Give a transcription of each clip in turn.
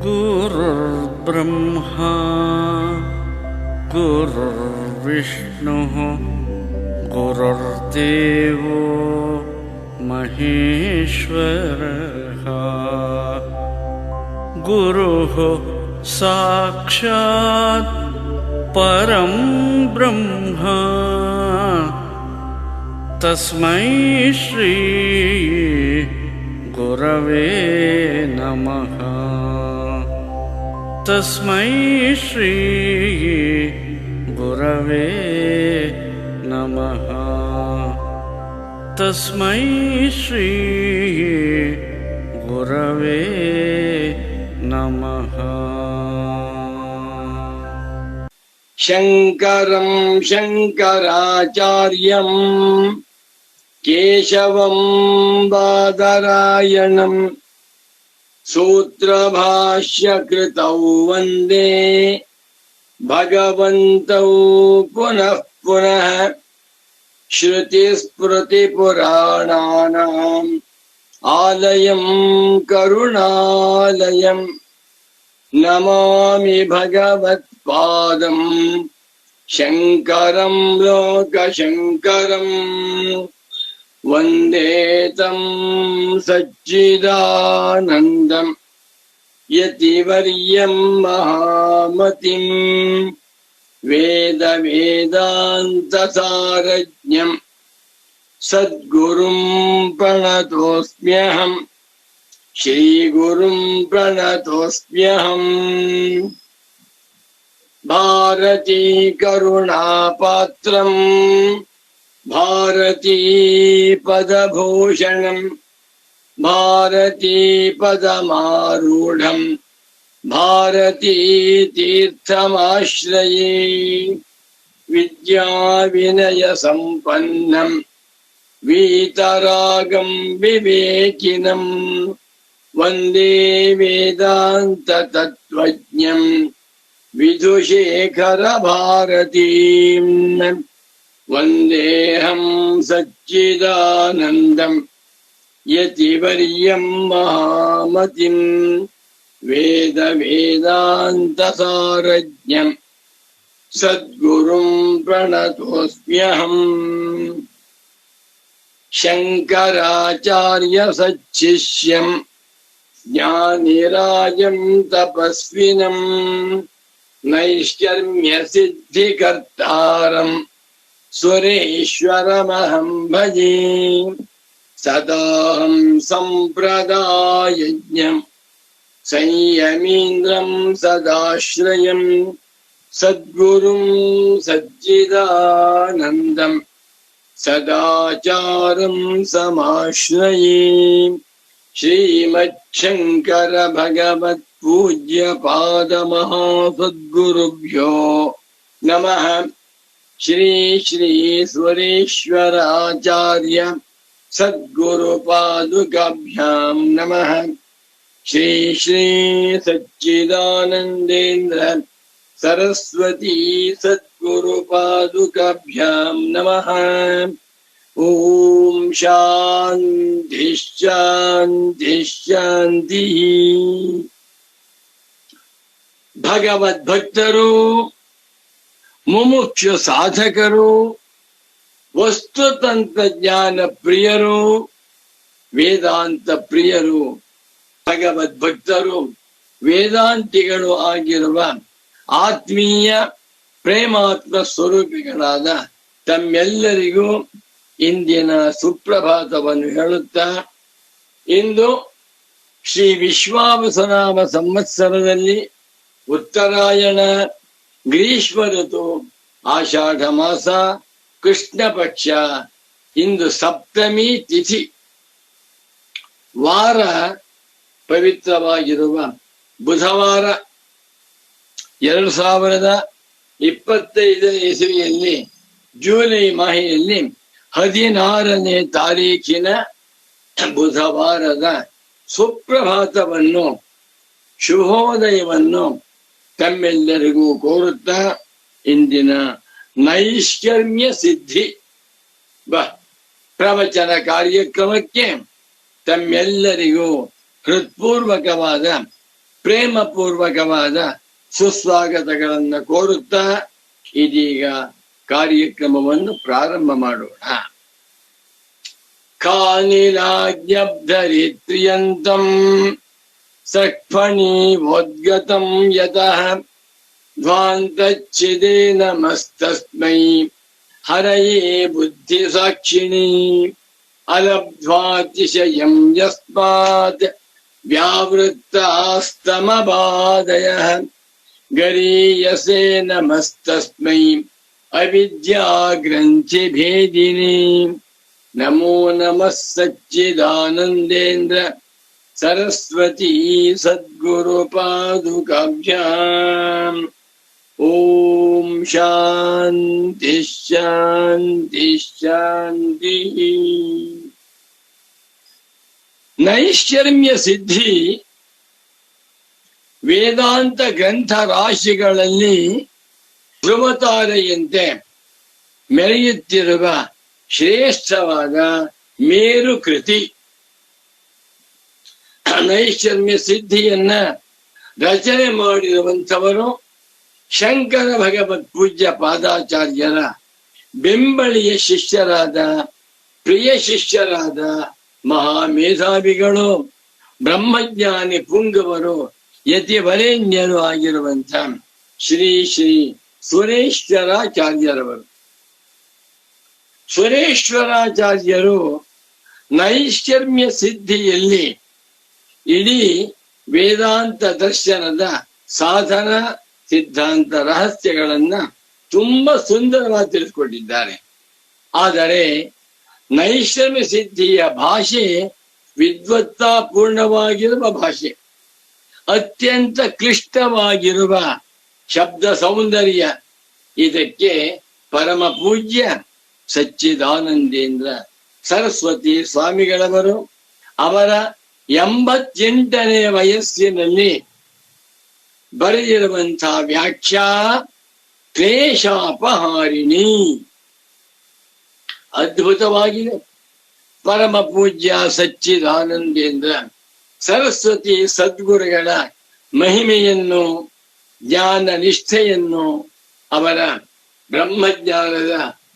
गुरुर्ब्रह्मा गुरुर्विष्णुः गुरुर्देवो महेश्वरः गुरुः साक्षात् परं ब्रह्म तस्मै श्री गुरवे नमः। तस्मै श्री गुरवे नमः। तस्मै श्री गुरवे नमः। शङ्करं शङ्कराचार्यं केशवं बादरायणं सूत्रभाष्यकृतौ वन्दे भगवन्तौ पुनः पुनः। श्रुतिस्मृतिपुराणानाम् आलयं करुणालयं नमामि भगवत्पादं शङ्करं लोकशङ्करम्। वन्दे तं सच्चिदानन्दं यतिवर्यं महामतिं वेदान्तसारज्ञं सद्गुरुं प्रणतोऽस्म्यहम्। श्रीगुरुं प्रणतोऽस्म्यहम्। भारती करुणापात्रम् भारती पदभूषणम् भारती पदमारूढम् भारती तीर्थमाश्रये। विद्या विनय सम्पन्नम् वीतरागं विवेकिनम् वन्दे वेदान्त तत्त्वज्ञं विधुशेखर भारतीं। वन्देऽहं सच्चिदानन्दं यतिवर्यं महामतिं वेदान्तसारज्ञं सद्गुरुं प्रणतोऽस्म्यहम्। शङ्कराचार्य सच्छिष्यं ज्ञानिराजं तपस्विनं नैष्कर्म्य सिद्धिकर्तारं सुरेश्वरमहं भजे। सदाहं सम्प्रदायज्ञं संयमीन्द्रं सदाश्रयं सद्गुरुं सच्चिदानन्दं सदाचारं समाश्रये। श्रीमच्छङ्कर भगवत् पूज्य पादमहासद्गुरुभ्यो नमः। श्री श्री सुरेश्वराचार्य सद्गुरुपादुकाभ्यां नमः। श्री श्री सच्चिदानन्देन्द्र सरस्वती सद्गुरुपादुकाभ्यां नमः। ओम शांति शांति शांति। भगवद्भक्तರು ಮುಮುಕ್ಷು ಸಾಧಕರು ವಸ್ತುತಂತ್ರಜ್ಞಾನ ಪ್ರಿಯರು ವೇದಾಂತ ಪ್ರಿಯರು ಭಗವದ್ಭಕ್ತರು ವೇದಾಂತಿಗಳು ಆಗಿರುವ ಆತ್ಮೀಯ ಪ್ರೇಮಾತ್ಮ ಸ್ವರೂಪಿಗಳಾದ ತಮ್ಮೆಲ್ಲರಿಗೂ ಇಂದಿನ ಸುಪ್ರಭಾತವನ್ನು ಹೇಳುತ್ತಾ, ಇಂದು ಶ್ರೀ ವಿಶ್ವಾವಸುನಾಮ ಸಂವತ್ಸರದಲ್ಲಿ ಉತ್ತರಾಯಣ ಗ್ರೀಷ್ಮ ಋತು ಆಷಾಢ ಮಾಸ ಕೃಷ್ಣ ಪಕ್ಷ. ಇಂದು ಸಪ್ತಮಿ ತಿಥಿ. ವಾರ ಪವಿತ್ರವಾಗಿರುವ ಬುಧವಾರ. 2025 ಇಸವಿಯಲ್ಲಿ ಜೂಲೈ ಮಾಹೆಯಲ್ಲಿ 16ನೇ ತಾರೀಖಿನ ಬುಧವಾರದ ಸುಪ್ರಭಾತವನ್ನು ಶುಭೋದಯವನ್ನು ತಮ್ಮೆಲ್ಲರಿಗೂ ಕೋರುತ್ತಾ, ಇಂದಿನ ನೈಷ್ಕರ್ಮ್ಯ ಸಿದ್ಧಿ ಪ್ರವಚನ ಕಾರ್ಯಕ್ರಮಕ್ಕೆ ತಮ್ಮೆಲ್ಲರಿಗೂ ಹೃತ್ಪೂರ್ವಕವಾದ ಪ್ರೇಮಪೂರ್ವಕವಾದ ಸುಸ್ವಾಗತಗಳನ್ನು ಕೋರುತ್ತಾ ಇದೀಗ ಕಾರ್ಯಕ್ರಮವನ್ನು ಪ್ರಾರಂಭ ಮಾಡೋಣ. ಕಾನಿಲಾಜ್ಞಬ್ಧರಿತ್ರ್ಯಂತಂ ಸಕ್ಫಣೀವೋದ್ಗತಂ ಯತಃ ಧ್ವಾಂತಚ್ಛಿದೇ ನಮಸ್ತಸ್ಮೈ ಹರಯೇ ಬುದ್ಧಿಸಾಕ್ಷಿಣೀ ಅಲಬ್ಧ್ವಾತಿಶಯಂ ಯಸ್ಮಾತ್ ವ್ಯಾವೃತ್ತಾಸ್ತಮಬಾಧಯಃ ಗರೀಯಸೇ ನಮಸ್ತಸ್ಮೈ ಅವಿದ್ಯಾಗ್ರಂಥಿಭೇದಿನೇ. ನಮೋ ನಮಃ ಸಚ್ಚಿದಾನಂದೇಂದ್ರ ಸರಸ್ವತೀ ಸದ್ಗುರು ಪಾದುಕಾಭ್ಯಾಂ. ಓಂ ಶಾಂತಿ ಶಾಂತಿ ಶಾಂತಿ. ನೈಷ್ಕರ್ಮ್ಯ ಸಿದ್ಧಿ ವೇದಾಂತ ಗ್ರಂಥ ರಾಶಿಗಳಲ್ಲಿ ಧ್ರುವತಾರೆಯಂತೆ ಮೆರೆಯುತ್ತಿರುವ ಶ್ರೇಷ್ಠವಾದ ಮೇರು ಕೃತಿ. ನೈಷ್ಕರ್ಮ್ಯ ಸಿದ್ಧಿಯನ್ನ ರಚನೆ ಮಾಡಿರುವಂಥವರು ಶಂಕರ ಭಗವತ್ ಪೂಜ್ಯ ಪಾದಾಚಾರ್ಯರ ಬೆಂಬಳಿಯ ಶಿಷ್ಯರಾದ ಪ್ರಿಯ ಶಿಷ್ಯರಾದ ಮಹಾಮೇಧಾವಿಗಳು, ಬ್ರಹ್ಮಜ್ಞಾನಿ ಪುಂಗವರು, ಯತಿವರೇಣ್ಯರು ಆಗಿರುವಂತ ಶ್ರೀ ಶ್ರೀ ಸುರೇಶ್ವರಾಚಾರ್ಯರವರು. ಸುರೇಶ್ವರಾಚಾರ್ಯರು ನೈಷ್ಕರ್ಮ್ಯ ಸಿದ್ಧಿಯಲ್ಲಿ ಇಡೀ ವೇದಾಂತ ದರ್ಶನದ ಸಾಧನ ಸಿದ್ಧಾಂತ ರಹಸ್ಯಗಳನ್ನ ತುಂಬಾ ಸುಂದರವಾಗಿ ತಿಳಿಸಿಕೊಟ್ಟಿದ್ದಾರೆ. ಆದರೆ ನೈಷ್ಕರ್ಮ್ಯ ಸಿದ್ಧಿಯ ಭಾಷೆ ವಿದ್ವತ್ತಾಪೂರ್ಣವಾಗಿರುವ ಭಾಷೆ, ಅತ್ಯಂತ ಕ್ಲಿಷ್ಟವಾಗಿರುವ ಶಬ್ದ ಸೌಂದರ್ಯ. ಇದಕ್ಕೆ ಪರಮ ಪೂಜ್ಯ ಸಚ್ಚಿದಾನಂದೇಂದ್ರ ಸರಸ್ವತಿ ಸ್ವಾಮಿಗಳವರು ಅವರ 88ನೇ ವಯಸ್ಸಿನಲ್ಲಿ ಬರೆದಿರುವಂತಹ ವ್ಯಾಖ್ಯಾ ಕ್ಲೇಶಾಪಹಾರಿಣಿ ಅದ್ಭುತವಾಗಿದೆ. ಪರಮ ಪೂಜ್ಯ ಸಚ್ಚಿದಾನಂದೇಂದ್ರ ಸರಸ್ವತಿ ಸದ್ಗುರುಗಳ ಮಹಿಮೆಯನ್ನು, ಜ್ಞಾನ ನಿಷ್ಠೆಯನ್ನು, ಅವರ ಬ್ರಹ್ಮಜ್ಞಾನದ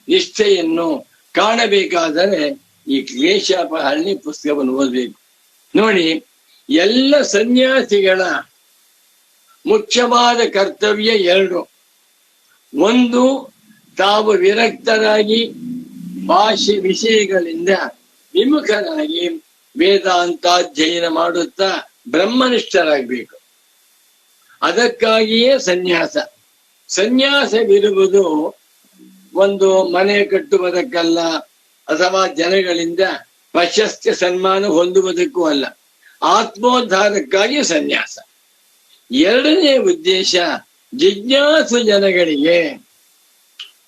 ನಿಷ್ಠೆಯನ್ನು ಕಾಣಬೇಕಾದರೆ ಈ ಕ್ಲೇಶಾಪಹರಣಿ ಪುಸ್ತಕವನ್ನು ಓದಬೇಕು. ನೋಡಿ, ಎಲ್ಲ ಸನ್ಯಾಸಿಗಳ ಮುಖ್ಯವಾದ ಕರ್ತವ್ಯ ಎರಡು. ಒಂದು, ತಾವು ವಿರಕ್ತರಾಗಿ ಭಾಷೆ ವಿಷಯಗಳಿಂದ ವಿಮುಖರಾಗಿ ವೇದಾಂತಾಧ್ಯಯನ ಮಾಡುತ್ತಾ ಬ್ರಹ್ಮನಿಷ್ಠರಾಗಬೇಕು. ಅದಕ್ಕಾಗಿಯೇ ಸನ್ಯಾಸ. ಸನ್ಯಾಸವಿರುವುದು ಒಂದು ಮನೆ ಕಟ್ಟುವುದಕ್ಕಲ್ಲ, ಅಥವಾ ಜನಗಳಿಂದ ಪ್ರಶಸ್ತಿ ಸನ್ಮಾನ ಹೊಂದುವುದಕ್ಕೂ ಅಲ್ಲ, ಆತ್ಮೋದ್ಧಾರಕ್ಕಾಗಿ ಸನ್ಯಾಸ. ಎರಡನೇ ಉದ್ದೇಶ, ಜಿಜ್ಞಾಸು ಜನಗಳಿಗೆ,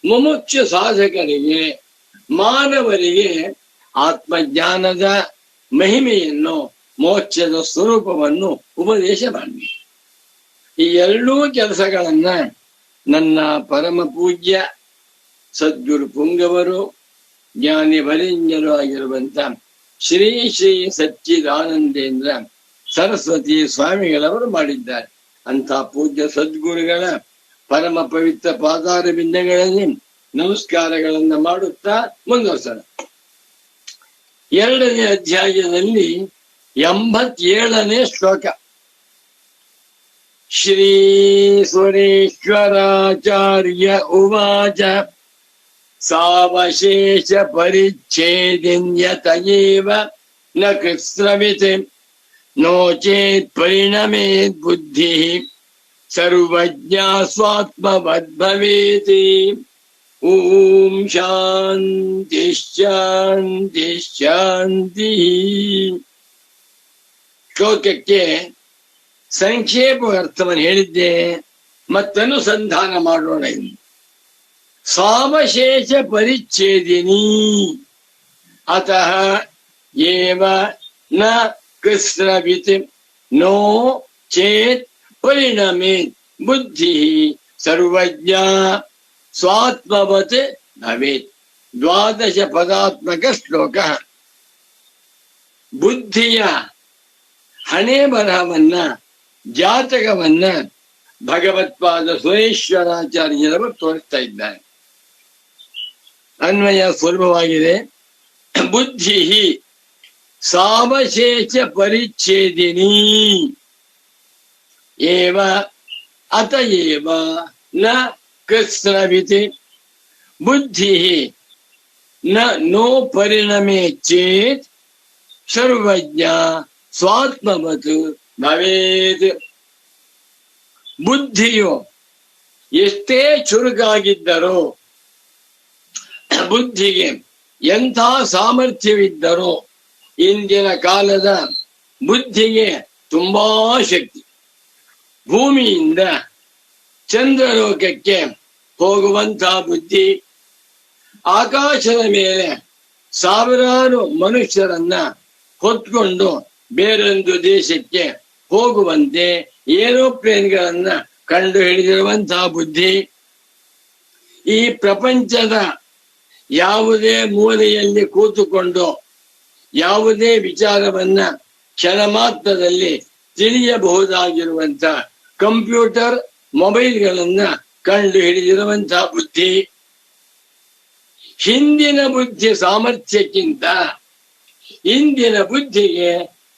ಮುಮುಕ್ಷು ಸಾಧಕರಿಗೆ, ಮಾನವರಿಗೆ ಆತ್ಮಜ್ಞಾನದ ಮಹಿಮೆಯನ್ನು, ಮೋಕ್ಷದ ಸ್ವರೂಪವನ್ನು ಉಪದೇಶ ಮಾಡಬೇಕು. ಈ ಎರಡೂ ಕೆಲಸಗಳನ್ನ ನನ್ನ ಪರಮ ಪೂಜ್ಯ ಸದ್ಗುರು ಪುಂಗವರು, ಜ್ಞಾನಿ ವರೇಣ್ಯರು ಆಗಿರುವಂತ ಶ್ರೀ ಶ್ರೀ ಸಚ್ಚಿದಾನಂದೇಂದ್ರ ಸರಸ್ವತಿ ಸ್ವಾಮಿಗಳವರು ಮಾಡಿದ್ದಾರೆ. ಅಂತ ಪೂಜ್ಯ ಸದ್ಗುರುಗಳ ಪರಮ ಪವಿತ್ರ ಪಾದಾರ ಬಿಂದಗಳಲ್ಲಿ ನಮಸ್ಕಾರಗಳನ್ನ ಮಾಡುತ್ತಾ ಮುಂದುವರ್ಸೋಣ. 2ನೇ ಅಧ್ಯಾಯದಲ್ಲಿ 87ನೇ ಶ್ಲೋಕ. ಶ್ರೀ ಸುರೇಶ್ವರಾಚಾರ್ಯ ಉವಾಚ ಸಾವಶೇಷ ಪರಿಚ್ಛೇದಿನ್ಯತಯೇವ ನ ಕೃತ್ಸ್ರವಿತ್ ನೋ ಚೇತ್ ಪರಿಣಮೇತ್ ಬುದ್ಧಿ ಸರ್ವಜ್ಞಾ ಸ್ವಾತ್ಮವದ್ಭವೇತಿ. ಓಂ ಶಾಂತಿ ಶಾಂತಿ ಶಾಂತಿ. ಶ್ಲೋಕಕ್ಕೆ ಸಂಕ್ಷೇಪ ಅರ್ಥವನ್ನು ಹೇಳಿದ್ದೆ, ಮತ್ತನುಸಂಧಾನ ಮಾಡೋಣ. ಸಾವಶೇಷ ಪರಿಚ್ಛೇದಿನಿ ಅತಃ ಏವ ನ ಕೃತ್ಸ್ರವಿತ್ ನೋ ಚೇತ್ ಪರಿಣಮೇತ್ ಬುದ್ಧಿ ಸರ್ವಜ್ಞ ಸ್ವಾತ್ಮವತ್ ಭವೇತ್. 12 ಪದಾತ್ಮಕ ಶ್ಲೋಕ. ಬುದ್ಧಿಯ ಹಣೆ ಬರಹವನ್ನ ಜಾತಕವನ್ನ ಭಗವತ್ಪಾದ ಸುರೇಶ್ವರಾಚಾರ್ಯರವರು ತೋರಿಸ್ತಾ ಇದ್ದಾರೆ. ಅನ್ವಯ ಸುಲಭವಾಗಿದೆ. ಬುದ್ಧಿ ಸಾವಶೇಷ ಪರಿಚ್ಛೇದಿನಿ ಏವ ಅತಯೇವ ನ ಕೃತ್ಸ್ನವಿತಿ ಬುದ್ಧಿ ನೋ ಪರಿಣಮೇ ಚೇತ್ ಸರ್ವಜ್ಞ ಸ್ವಾತ್ಮವತ್ ಭವೇತ್. ಬುದ್ಧಿಯು ಎಷ್ಟೇ ಚುರುಕಾಗಿದ್ದರೋ, ಬುದ್ಧಿಗೆ ಎಂಥ ಸಾಮರ್ಥ್ಯವಿದ್ದರೋ, ಇಂದಿನ ಕಾಲದ ಬುದ್ಧಿಗೆ ತುಂಬಾ ಶಕ್ತಿ. ಭೂಮಿಯಿಂದ ಚಂದ್ರಲೋಕಕ್ಕೆ ಹೋಗುವಂತ ಬುದ್ಧಿ, ಆಕಾಶದ ಮೇಲೆ ಸಾವಿರಾರು ಮನುಷ್ಯರನ್ನ ಹೊತ್ಕೊಂಡು ಬೇರೊಂದು ದೇಶಕ್ಕೆ ಹೋಗುವಂತೆ ಏರೋಪ್ಲೇನ್ಗಳನ್ನ ಕಂಡು ಹಿಡಿದಿರುವಂತಹ ಬುದ್ಧಿ, ಈ ಪ್ರಪಂಚದ ಯಾವುದೇ ಮೂಲೆಯಲ್ಲಿ ಕೂತುಕೊಂಡು ಯಾವುದೇ ವಿಚಾರವನ್ನ ಕ್ಷಣ ಮಾತ್ರದಲ್ಲಿ ತಿಳಿಯಬಹುದಾಗಿರುವಂತ ಕಂಪ್ಯೂಟರ್ ಮೊಬೈಲ್ಗಳನ್ನ ಕಂಡು ಹಿಡಿದಿರುವಂತಹ ಬುದ್ಧಿ. ಹಿಂದಿನ ಬುದ್ಧಿ ಸಾಮರ್ಥ್ಯಕ್ಕಿಂತ ಇಂದಿನ ಬುದ್ಧಿಗೆ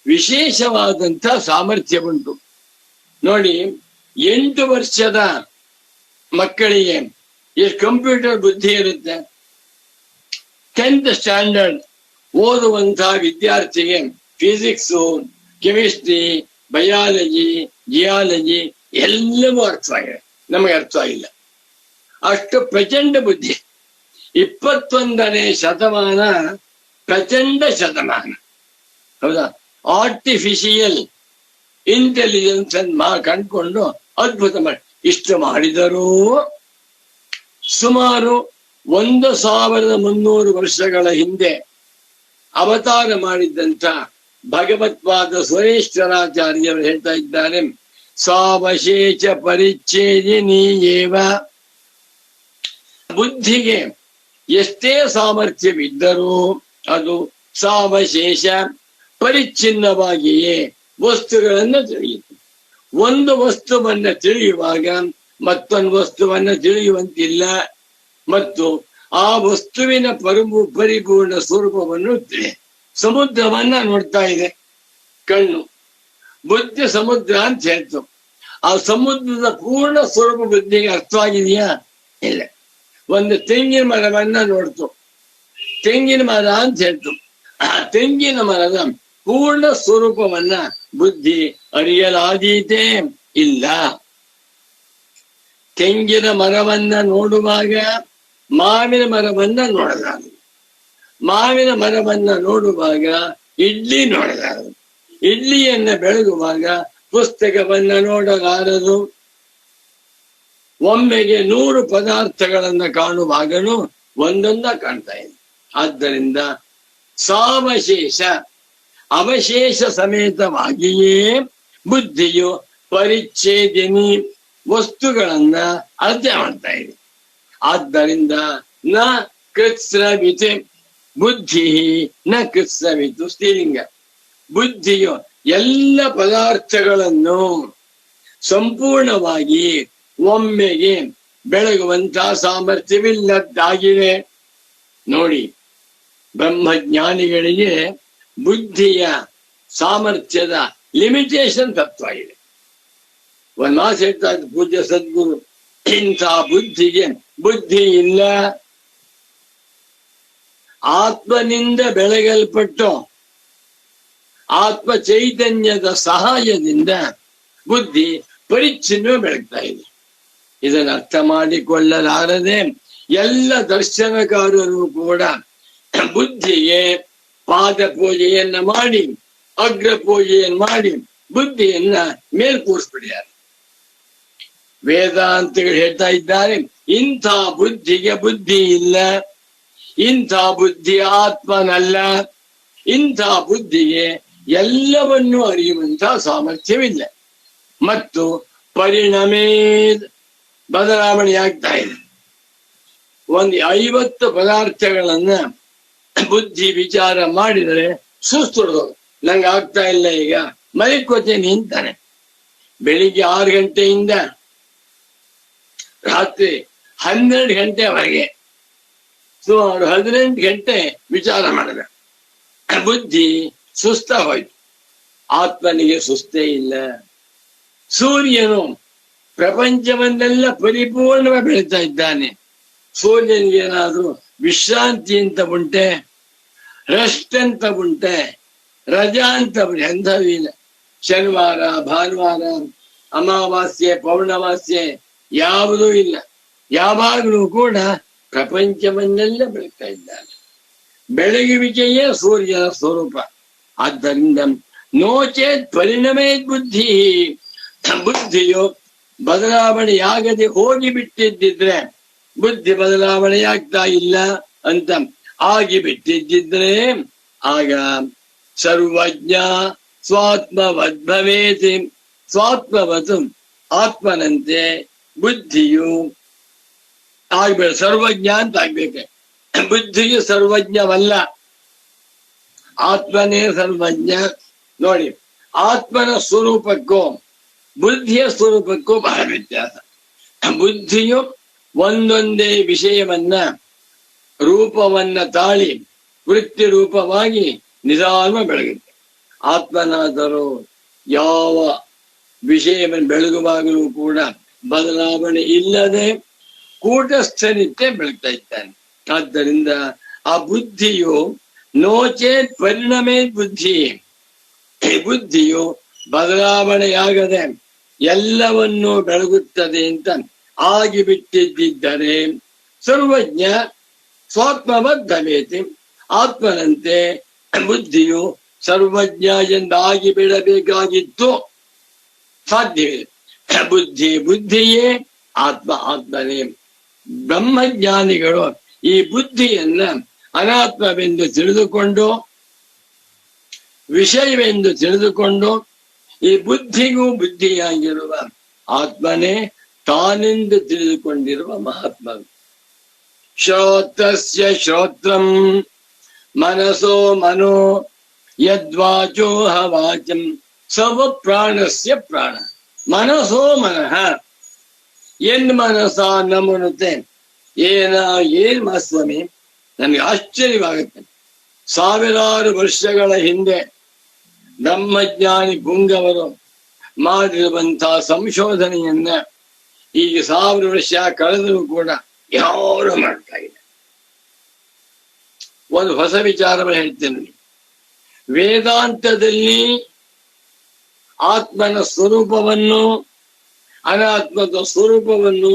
ವಿಶೇಷವಾದಂತ ಸಾಮರ್ಥ್ಯ ಉಂಟು. ನೋಡಿ, 8 ವರ್ಷದ ಮಕ್ಕಳಿಗೆ ಎಷ್ಟು ಕಂಪ್ಯೂಟರ್ ಬುದ್ಧಿ ಇರುತ್ತೆ. 10th ಸ್ಟ್ಯಾಂಡರ್ಡ್ ಓದುವಂತಹ ವಿದ್ಯಾರ್ಥಿಗೆ ಫಿಸಿಕ್ಸ್, ಕೆಮಿಸ್ಟ್ರಿ, ಬಯಾಲಜಿ, ಜಿಯಾಲಜಿ ಎಲ್ಲವೂ ಅರ್ಥವಾಗಿದೆ. ನಮಗೆ ಅರ್ಥ ಆಗಿಲ್ಲ. ಅಷ್ಟು ಪ್ರಚಂಡ ಬುದ್ಧಿ. 21ನೇ ಶತಮಾನ ಪ್ರಚಂಡ ಶತಮಾನ. ಹೌದಾ? ಆರ್ಟಿಫಿಷಿಯಲ್ ಇಂಟೆಲಿಜೆನ್ಸ್ ಅನ್ನು ಕಂಡುಕೊಂಡು ಅದ್ಭುತ ಮಾಡಿ ಇಷ್ಟು ಮಾಡಿದರೂ ಸುಮಾರು 1300 ವರ್ಷಗಳ ಹಿಂದೆ ಅವತಾರ ಮಾಡಿದ್ದಂತ ಭಗವತ್ಪಾದ ಸುರೇಶ್ವರಾಚಾರ್ಯರು ಹೇಳ್ತಾ ಇದ್ದಾರೆ, ಸಾವಶೇಷ ಪರಿಚ್ಛೇದಿನಿ ಏವ. ಬುದ್ಧಿಗೆ ಎಷ್ಟೇ ಸಾಮರ್ಥ್ಯವಿದ್ದರೂ ಅದು ಸಾವಶೇಷ ಪರಿಚ್ಛಿನ್ನವಾಗಿಯೇ ವಸ್ತುಗಳನ್ನು ತಿಳಿಯುತ್ತೆ. ಒಂದು ವಸ್ತುವನ್ನ ತಿಳಿಯುವಾಗ ಮತ್ತೊಂದು ವಸ್ತುವನ್ನ ತಿಳಿಯುವಂತಿಲ್ಲ, ಮತ್ತು ಆ ವಸ್ತುವಿನ ಪರಿಪೂರ್ಣ ಸ್ವರೂಪವನ್ನು ತಿಳಿ. ಸಮುದ್ರವನ್ನ ನೋಡ್ತಾ ಇದೆ ಕಣ್ಣು, ಬುದ್ಧಿ ಸಮುದ್ರ ಅಂತ ಹೇಳ್ತು. ಆ ಸಮುದ್ರದ ಪೂರ್ಣ ಸ್ವರೂಪ ಬುದ್ಧಿಗೆ ಅರ್ಥವಾಗಿದೆಯಾ? ಇಲ್ಲ. ಒಂದು ತೆಂಗಿನ ಮರವನ್ನ ನೋಡ್ತು, ತೆಂಗಿನ ಮರ ಅಂತ ಹೇಳ್ತು. ಆ ತೆಂಗಿನ ಮರದ ಪೂರ್ಣ ಸ್ವರೂಪವನ್ನ ಬುದ್ಧಿ ಅರಿಯಲಾದೀತೆ? ಇಲ್ಲ. ತೆಂಗಿನ ಮರವನ್ನ ನೋಡುವಾಗ ಮಾವಿನ ಮರವನ್ನ ನೋಡಲಾರದು, ಮಾವಿನ ಮರವನ್ನ ನೋಡುವಾಗ ಇಡ್ಲಿ ನೋಡಲಾರದು, ಇಡ್ಲಿಯನ್ನ ಬೆಳಗುವಾಗ ಪುಸ್ತಕವನ್ನ ನೋಡಲಾರದು. ಒಮ್ಮೆಗೆ 100 ಪದಾರ್ಥಗಳನ್ನ ಕಾಣುವಾಗಲೂ ಒಂದೊಂದ ಕಾಣ್ತಾ ಇದೆ. ಆದ್ದರಿಂದ ಸಾವಶೇಷ ಅವಶೇಷ ಸಮೇತವಾಗಿಯೇ ಬುದ್ಧಿಯು ಪರಿಚ್ಛೇದಿನಿ ವಸ್ತುಗಳನ್ನ ಅಳತೆ ಮಾಡ್ತಾ ಇದೆ. ಆದ್ದರಿಂದ ನ ಕೃತ್ಸ್ರವಿತ್ ಬುದ್ಧಿ ನ ಕೃತ್ಸ್ರವಿತ್ ಸ್ತ್ರೀಲಿಂಗ. ಬುದ್ಧಿಯು ಎಲ್ಲ ಪದಾರ್ಥಗಳನ್ನು ಸಂಪೂರ್ಣವಾಗಿ ಒಮ್ಮೆಗೆ ಬೆಳಗುವಂತಹ ಸಾಮರ್ಥ್ಯವಿಲ್ಲದ್ದಾಗಿದೆ. ನೋಡಿ, ಬ್ರಹ್ಮಜ್ಞಾನಿಗಳಿಗೆ ಬುದ್ಧಿಯ ಸಾಮರ್ಥ್ಯದ ಲಿಮಿಟೇಷನ್ ತತ್ವ ಇದೆ. ಒಂದ್ ಮಾತು ಹೇಳ್ತಾ ಇದ್ದ ಪೂಜ್ಯ ಸದ್ಗುರು, ಇಂಥ ಬುದ್ಧಿಗೆ ಬುದ್ಧಿ ಇಲ್ಲ. ಆತ್ಮನಿಂದ ಬೆಳಗಲ್ಪಟ್ಟು ಆತ್ಮ ಚೈತನ್ಯದ ಸಹಾಯದಿಂದ ಬುದ್ಧಿ ಪರಿಚ್ಛಿನ್ನ ಬೆಳಗ್ತಾ ಇದೆ. ಇದನ್ನು ಅರ್ಥ ಮಾಡಿಕೊಳ್ಳಲಾರದೆ ಎಲ್ಲ ದರ್ಶನಕಾರರು ಕೂಡ ಬುದ್ಧಿಗೆ ಪಾದ ಪೂಜೆಯನ್ನ ಮಾಡಿ, ಅಗ್ರ ಪೂಜೆಯನ್ನು ಮಾಡಿ ಬುದ್ಧಿಯನ್ನ ಮೇಲ್ಕೂರಿಸ್ಬಿಡ್ಯಾರ. ವೇದಾಂತಗಳು ಹೇಳ್ತಾ ಇದ್ದಾರೆ, ಇಂಥ ಬುದ್ಧಿಗೆ ಬುದ್ಧಿ ಇಲ್ಲ, ಇಂಥ ಬುದ್ಧಿ ಆತ್ಮನಲ್ಲ, ಇಂಥ ಬುದ್ಧಿಗೆ ಎಲ್ಲವನ್ನೂ ಅರಿಯುವಂತಹ ಸಾಮರ್ಥ್ಯವಿಲ್ಲ, ಮತ್ತು ಪರಿಣಾಮೇ ಬದಲಾವಣೆಯಾಗ್ತಾ ಇದೆ. ಒಂದು 50 ಪದಾರ್ಥಗಳನ್ನ ಬುದ್ಧಿ ವಿಚಾರ ಮಾಡಿದರೆ ಸುಸ್ತುಡ್ದು, ನಂಗೆ ಆಗ್ತಾ ಇಲ್ಲ, ಈಗ ಮಲಿಕೋತೇನೆ ಅಂತಾನೆ. ಬೆಳಿಗ್ಗೆ 6 ಗಂಟೆಯಿಂದ ರಾತ್ರಿ 12 ಗಂಟೆವರೆಗೆ ಸುಮಾರು 18 ಗಂಟೆ ವಿಚಾರ ಮಾಡಿದ. ಬುದ್ಧಿ ಸುಸ್ತ ಹೋಯ್ತು. ಆತ್ಮನಿಗೆ ಸುಸ್ತೇ ಇಲ್ಲ. ಸೂರ್ಯನು ಪ್ರಪಂಚವನ್ನೆಲ್ಲ ಪರಿಪೂರ್ಣವಾಗಿ ಬೆಳೀತಾ ಇದ್ದಾನೆ. ಸೂರ್ಯನಿಗೆ ಏನಾದ್ರೂ ವಿಶ್ರಾಂತಿ ಅಂತ ಉಂಟೆ, ರೆಸ್ಟ್ ಅಂತ ಉಂಟೆ, ರಜಾ ಅಂತ ಉಂಟೆ? ಎಂಥದೂ ಇಲ್ಲ. ಶನಿವಾರ, ಭಾನುವಾರ, ಅಮಾವಾಸ್ಯೆ, ಪೌರ್ಣಮಾಸ್ಯೆ ಯಾವುದೂ ಇಲ್ಲ. ಯಾವಾಗಲೂ ಕೂಡ ಪ್ರಪಂಚವನ್ನೆಲ್ಲ ಬೆಳಗ್ತಾ ಇದ್ದಾನೆ. ಬೆಳಗುವಿಕೆಯೇ ಸೂರ್ಯನ ಸ್ವರೂಪ. ಆದ್ದರಿಂದ ನೋಚೇತ್ ಪರಿಣಮೇ ಬುದ್ಧಿ. ಬುದ್ಧಿಯು ಬದಲಾವಣೆಯಾಗದೆ ಹೋಗಿ ಬಿಟ್ಟಿದ್ದಿದ್ರೆ, ಬುದ್ಧಿ ಬದಲಾವಣೆಯಾಗ್ತಾ ಇಲ್ಲ ಅಂತ ಆಗಿ ಬಿಟ್ಟಿದ್ದಿದ್ರೆ ಆಗ ಸರ್ವಜ್ಞ ಸ್ವಾತ್ಮವದ್ಭವೇತಿ. ಸ್ವಾತ್ಮವತ್ ಆತ್ಮನಂತೆ ಬುದ್ಧಿಯು ಆಗ್ಬೇಕು, ಸರ್ವಜ್ಞ ಅಂತ ಆಗ್ಬೇಕು. ಬುದ್ಧಿಯು ಸರ್ವಜ್ಞವಲ್ಲ, ಆತ್ಮನೇ ಸರ್ವಜ್ಞ. ನೋಡಿ, ಆತ್ಮನ ಸ್ವರೂಪಕ್ಕೂ ಬುದ್ಧಿಯ ಸ್ವರೂಪಕ್ಕೂ ಬಹಳ ವ್ಯತ್ಯಾಸ. ಬುದ್ಧಿಯು ಒಂದೊಂದೇ ವಿಷಯವನ್ನ ರೂಪವನ್ನ ತಾಳಿ ವೃತ್ತಿ ರೂಪವಾಗಿ ನಿಧಾನ ಬೆಳಗುತ್ತೆ. ಆತ್ಮನಾದರೂ ಯಾವ ವಿಷಯವನ್ನು ಬೆಳಗುವಾಗಲೂ ಕೂಡ ಬದಲಾವಣೆ ಇಲ್ಲದೆ ಕೂಟಸ್ಥನಿತ್ಯ ಬೆಳಗ್ತಾ ಇದ್ದಾನೆ. ಆದ್ದರಿಂದ ಆ ಬುದ್ಧಿಯು ನೋಚೇತ್ ಪರಿಣಮೇ ಬುದ್ಧಿ. ಬುದ್ಧಿಯು ಬದಲಾವಣೆಯಾಗದೆ ಎಲ್ಲವನ್ನೂ ಬೆಳಗುತ್ತದೆ ಅಂತ ಆಗಿಬಿಟ್ಟಿದ್ದರೆ ಸರ್ವಜ್ಞ ಸ್ವಾತ್ಮವದ್ಭವೇತಿ. ಆತ್ಮನಂತೆ ಬುದ್ಧಿಯು ಸರ್ವಜ್ಞ ಎಂದಾಗಿ ಬಿಡಬೇಕಾಗಿತ್ತು. ಸಾಧ್ಯವಿದೆ. ಬುದ್ಧಿಯೇ ಆತ್ಮ, ಆತ್ಮನೇ. ಬ್ರಹ್ಮಜ್ಞಾನಿಗಳು ಈ ಬುದ್ಧಿಯನ್ನ ಅನಾತ್ಮವೆಂದು ತಿಳಿದುಕೊಂಡು, ವಿಷಯವೆಂದು ತಿಳಿದುಕೊಂಡು, ಈ ಬುದ್ಧಿಗೂ ಬುದ್ಧಿಯಾಗಿರುವ ಆತ್ಮನೇ ತಾನೆಂದು ತಿಳಿದುಕೊಂಡಿರುವ ಮಹಾತ್ಮ. ಶ್ರೋತ್ರಸ್ಯ ಶ್ರೋತ್ರಂ ಮನಸೋ ಮನೋ ಯದ್ವಾಚೋಹ ವಾಚಂ ಸವ ಪ್ರಾಣಸ್ಯ ಪ್ರಾಣ. ಮನಸೋ ಮನಃ. ಎನ್ ಮನಸ ನಮನುತೆ. ಏನ್ ಸ್ವಾಮಿ, ನನಗೆ ಆಶ್ಚರ್ಯವಾಗುತ್ತೆ. ಸಾವಿರಾರು ವರ್ಷಗಳ ಹಿಂದೆ ಬ್ರಹ್ಮಜ್ಞಾನಿ ಪುಂಗವರು ಮಾಡಿರುವಂತಹ ಸಂಶೋಧನೆಯನ್ನ ಈಗ 1000 ವರ್ಷ ಕಳೆದರೂ ಕೂಡ ಯಾರು ಮಾಡ್ತಾ ಇಲ್ಲ. ಒಂದು ಹೊಸ ವಿಚಾರವನ್ನು ಹೇಳ್ತೇನೆ. ವೇದಾಂತದಲ್ಲಿ ಆತ್ಮನ ಸ್ವರೂಪವನ್ನು ಅನಾತ್ಮದ ಸ್ವರೂಪವನ್ನು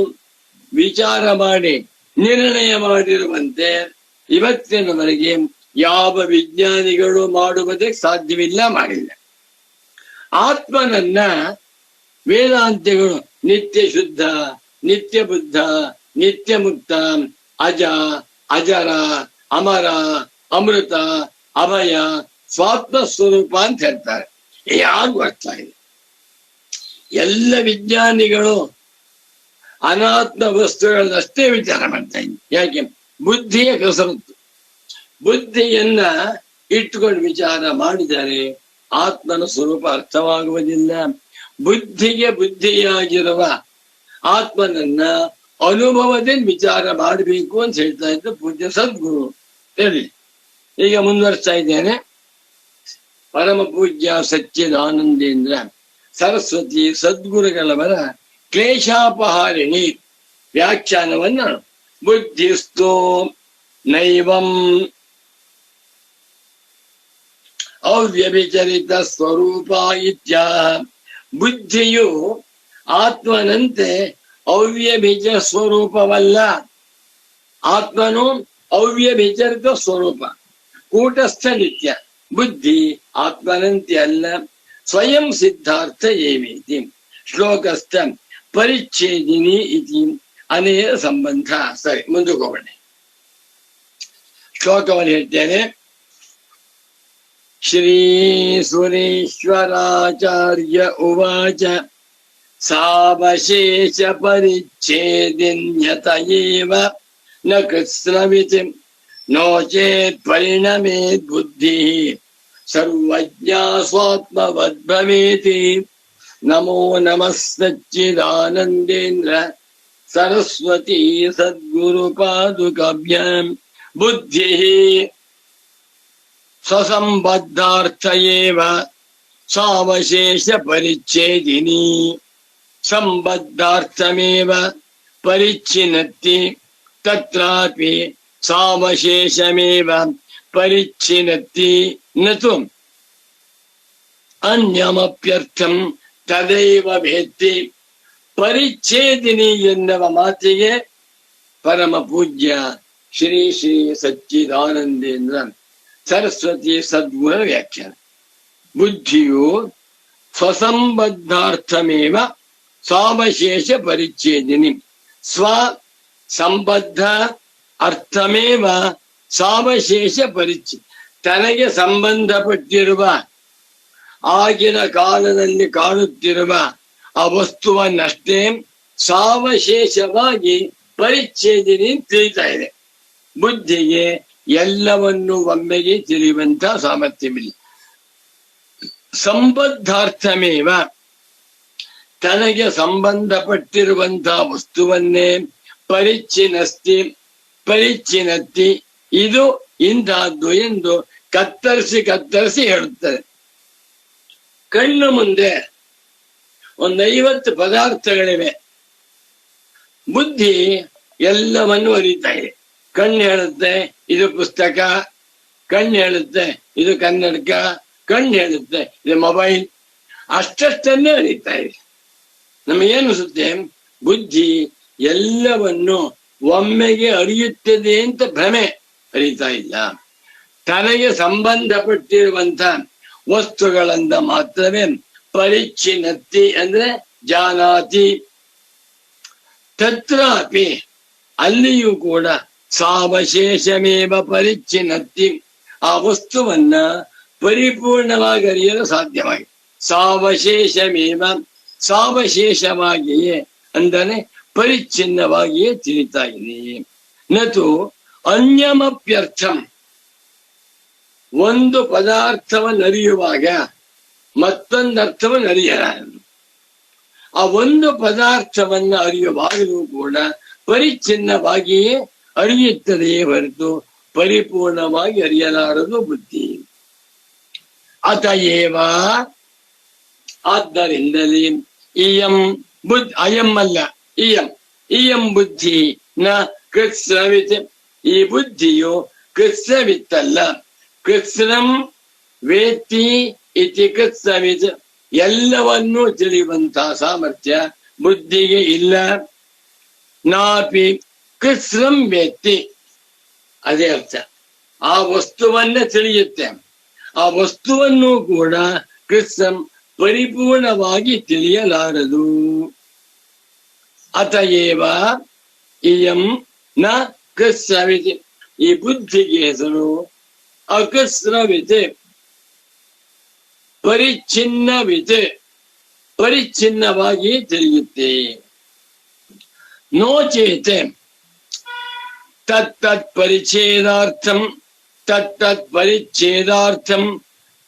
ವಿಚಾರ ಮಾಡಿ ನಿರ್ಣಯ ಮಾಡಿರುವಂತೆ ಇವತ್ತಿನವರೆಗೆ ಯಾವ ವಿಜ್ಞಾನಿಗಳು ಮಾಡುವುದಕ್ಕೆ ಸಾಧ್ಯವಿಲ್ಲ, ಮಾಡಿಲ್ಲ. ಆತ್ಮನನ್ನ ವೇದಾಂತಿಗಳು ನಿತ್ಯ ಶುದ್ಧ, ನಿತ್ಯ ಬುದ್ಧ, ನಿತ್ಯ ಮುಕ್ತ, ಅಜ, ಅಜರ, ಅಮರ, ಅಮೃತ, ಅಭಯ, ಸ್ವಾತ್ಮ ಸ್ವರೂಪ ಅಂತ ಹೇಳ್ತಾರೆ. ಯಾರಿಗೂ ಅರ್ಥ ಇಲ್ಲ. ಎಲ್ಲ ವಿಜ್ಞಾನಿಗಳು ಅನಾತ್ಮ ವಸ್ತುಗಳನ್ನಷ್ಟೇ ವಿಚಾರ ಮಾಡ್ತಾ ಇದ್ದಾರೆ. ಯಾಕೆ? ಬುದ್ಧಿಯ ಕಸರತ್ತು. ಬುದ್ಧಿಯನ್ನ ಇಟ್ಟುಕೊಂಡು ವಿಚಾರ ಮಾಡಿದರೆ ಆತ್ಮನ ಸ್ವರೂಪ ಅರ್ಥವಾಗುವುದಿಲ್ಲ. ಬುದ್ಧಿಗೆ ಬುದ್ಧಿಯಾಗಿರುವ ಆತ್ಮನನ್ನ ಅನುಭವದಿಂದ ವಿಚಾರ ಮಾಡಬೇಕು ಅಂತ ಹೇಳ್ತಾ ಇದ್ದ ಪೂಜ್ಯ ಸದ್ಗುರು. ಹೇಳಿ, ಈಗ ಮುಂದುವರಿಸ್ತಾ ಇದ್ದೇನೆ. ಪರಮ ಪೂಜ್ಯ ಸಚ್ಚಿದಾನಂದೇಂದ್ರ ಸರಸ್ವತಿ ಸದ್ಗುರುಗಳವರ ಕ್ಲೇಶಾಪಹಾರಿಣಿ ವ್ಯಾಖ್ಯಾನವನ್ನ ಬುದ್ಧಿಸ್ತೋ ನೈವಂ ಅವ್ಯಭಿಚರಿತ ಸ್ವರೂಪ ಇತ್ಯಾಹ. ಬುದ್ಧಿಯು ಆತ್ಮನಂತೆ ಅವ್ಯಭಿಚ ಸ್ವರೂಪವಲ್ಲ. ಆತ್ಮನು ಅವ್ಯಭಿಚರಿತ ಸ್ವರೂಪ, ಕೂಟಸ್ಥ ನಿತ್ಯ. ಬುದ್ಧಿ ಆತ್ಮನಂತೆ ಅಲ್ಲ. ಸ್ವಯಂ ಸಿದ್ಧಾರ್ಥ ಏವೇತಿ ಶ್ಲೋಕಸ್ಥ ಪರಿಚ್ಛೇದಿನಿ ಇತಿ ಅನೇಕ ಸಂಬಂಧ. ಸರಿ, ಮುಂದಕ್ಕೆ ಹೋಗೋಣ. ಶ್ಲೋಕವನ್ನು ಹೇಳ್ತೇನೆ. ಶ್ರೀ ಸುರೇಶ್ವರಾಚಾರ್ಯ ಉವಾಚ ಸಾವಶೇಷ ಪರಿಚ್ಛೇದಿನ್ಯತ ಏವ ನ ಕೃತ್ಸ್ನವಿತಿ ನೋ ಚೇತ್ ಪರಿಣಮೇತ್ ಬುದ್ಧಿ ಸರ್ವಜ್ಞ ಸ್ವಾತ್ಮವದ್ಭವೇತಿ. ನಮೋ ನಮಃ ಸಚ್ಚಿದಾನಂದೇಂದ್ರ ಸರಸ್ವತಿ ಸದ್ಗುರು ಪಾದುಕಾಭ್ಯಾಂ ಬುದ್ಧಿ ಸ್ವಸಂಬದ್ಧಾರ್ಥ ಏವ ಸಾವಶೇಷ ಪರಿಚ್ಛೇದಿನಿ ಸಂಬದ್ಧಾರ್ಥಮೇವ ಪರಿಚ್ಛಿನ್ನತಿ ತತ್ರಾಪಿ ಸಾವಶೇಷಮೇವ ಪರಿಚ್ಛಿನ್ನತಿ ನತು ಅನ್ಯಮಪ್ಯರ್ಥಂ ತದೈವ ವೇತ್ತಿ. ಪರಿಚ್ಛೇದಿನಿ ಎನ್ನುವ ಮಾತಿಗೆ ಪರಮ ಪೂಜ್ಯ ಶ್ರೀ ಶ್ರೀ ಸಚ್ಚಿದಾನಂದೇಂದ್ರ ಸರಸ್ವತಿ ಸದ್ಗುಣ ವ್ಯಾಖ್ಯಾನ. ಬುದ್ಧಿಯು ಸ್ವಸಂಬದ್ಧಾರ್ಥಮೇವ ಸಾವಶೇಷ ಪರಿಚ್ಛೇದಿನಿ. ಸ್ವ ಸಂಬದ್ಧ ಅರ್ಥಮೇವ ಸಾವಶೇಷ ಪರಿಚ್ಛೇದ. ತನಗೆ ಸಂಬಂಧಪಟ್ಟಿರುವ ಆಗಿನ ಕಾಲದಲ್ಲಿ ಕಾಣುತ್ತಿರುವ ಆ ವಸ್ತುವನ್ನಷ್ಟೇ ಸಾವಶೇಷವಾಗಿ ಪರಿಚ್ಛೇದಿನಿ ತಿಳಿತಾ ಇದೆ. ಬುದ್ಧಿಗೆ ಎಲ್ಲವನ್ನು ಒಮ್ಮೆಗೆ ತಿಳಿಯುವಂತ ಸಾಮರ್ಥ್ಯವಿಲ್ಲ. ಸಂಬದ್ಧಾರ್ಥಮೇವ ತನಗೆ ಸಂಬಂಧಪಟ್ಟಿರುವಂತಹ ವಸ್ತುವನ್ನೇ ಪರಿಚ್ಛಿನ್ನತಿ ಇದು ಇಂತಹದ್ದು ಎಂದು ಕತ್ತರಿಸಿ ಹೇಳುತ್ತದೆ. ಕಣ್ಣು ಮುಂದೆ 50 ಪದಾರ್ಥಗಳಿವೆ. ಬುದ್ಧಿ ಎಲ್ಲವನ್ನು ಅರಿತಾ ಇದೆ. ಕಣ್ಣು ಹೇಳುತ್ತೆ ಇದು ಪುಸ್ತಕ, ಕಣ್ಣು ಹೇಳುತ್ತೆ ಇದು ಕನ್ನಡಕ, ಕಣ್ಣು ಹೇಳುತ್ತೆ ಇದು ಮೊಬೈಲ್. ಅಷ್ಟನ್ನೇ ಅರಿತಾ ಇದೆ. ನಮಗೇನಿಸುತ್ತೆ, ಬುದ್ಧಿ ಎಲ್ಲವನ್ನು ಒಮ್ಮೆಗೆ ಅರಿಯುತ್ತದೆ ಅಂತ ಭ್ರಮೆ, ಅರಿತಾ ಇಲ್ಲ. ತನಗೆ ಸಂಬಂಧಪಟ್ಟಿರುವಂತ ವಸ್ತುಗಳಿಂದ ಮಾತ್ರವೇ ಪರಿಚ್ಛಿನ್ನತಿ ಅಂದ್ರೆ ಜಾನಾತಿ. ತತ್ರಾಪಿ ಅಲ್ಲಿಯೂ ಕೂಡ ಸಾವಶೇಷಮೇವ ಪರಿಚ್ಛಿನ್ನತಿ. ಆ ವಸ್ತುವನ್ನ ಪರಿಪೂರ್ಣವಾಗಿ ಅರಿಯಲು ಸಾಧ್ಯವಾಗಿ ಸಾವಶೇಷಮೇವ ಸಾವಶೇಷವಾಗಿಯೇ ಅಂದರೆ ಪರಿಚ್ಛಿನ್ನವಾಗಿಯೇ ತಿಳಿತಾ ಇದೆ. ನತು ಅನ್ಯಮಪ್ಯರ್ಥಂ ಒಂದು ಪದಾರ್ಥವನ್ನು ಅರಿಯುವಾಗ ಮತ್ತೊಂದು ಅರ್ಥವನ್ನು ಅರಿಯಲಾರದು. ಆ ಒಂದು ಪದಾರ್ಥವನ್ನು ಅರಿಯುವಾಗಲೂ ಕೂಡ ಪರಿಚ್ಛಿನ್ನವಾಗಿಯೇ ಅರಿಯುತ್ತದೆಯೇ ಹೊರತು ಪರಿಪೂರ್ಣವಾಗಿ ಅರಿಯಲಾರದು ಬುದ್ಧಿ. ಅತಯೇವ ಆದ್ದರಿಂದಲೇ ಅಯಂ ಅಲ್ಲ ಇಯಂ ಬುದ್ಧಿ ನ ಕೃತ್ಸ್ರವಿತ್. ಈ ಬುದ್ಧಿಯು ಕೃತ್ಸ್ರವಿತ್ತಲ್ಲ. ಕೃತ್ಸ್ರಂ ವೇತ್ತಿ ಇತಿ ಕೃತ್ಸ್ರವಿತ್. ಎಲ್ಲವನ್ನೂ ತಿಳಿಯುವಂತಹ ಸಾಮರ್ಥ್ಯ ಬುದ್ಧಿಗೆ ಇಲ್ಲ. ನಾಪಿ ಕೃತ್ಸ್ರಂ ವೇತ್ತಿ, ಅದೇ ಅರ್ಥ. ಆ ವಸ್ತುವನ್ನ ತಿಳಿಯುತ್ತೆ. ಆ ವಸ್ತುವನ್ನು ಕೂಡ ಕೃತ್ಸ್ರಂ ಪರಿಪೂರ್ಣವಾಗಿ ತಿಳಿಯಲಾರದು. ಅತಯೇವ ಇಯಂ ನ ಕೃತ್ಸ್ರವಿತ್. ಈ ಬುದ್ಧಿಗೆ ಹೆಸರು ಅಕೃತ್ಸ್ರವಿತ್, ಪರಿಚ್ಛಿನ್ನವಿತ್, ಪರಿಚ್ಛಿನ್ನವಾಗಿ ತಿಳಿಯುತ್ತೆ. ನೋಚೇತೆ ತತ್ತತ್ ಪರಿಚ್ಛೇದಾರ್ಥಂ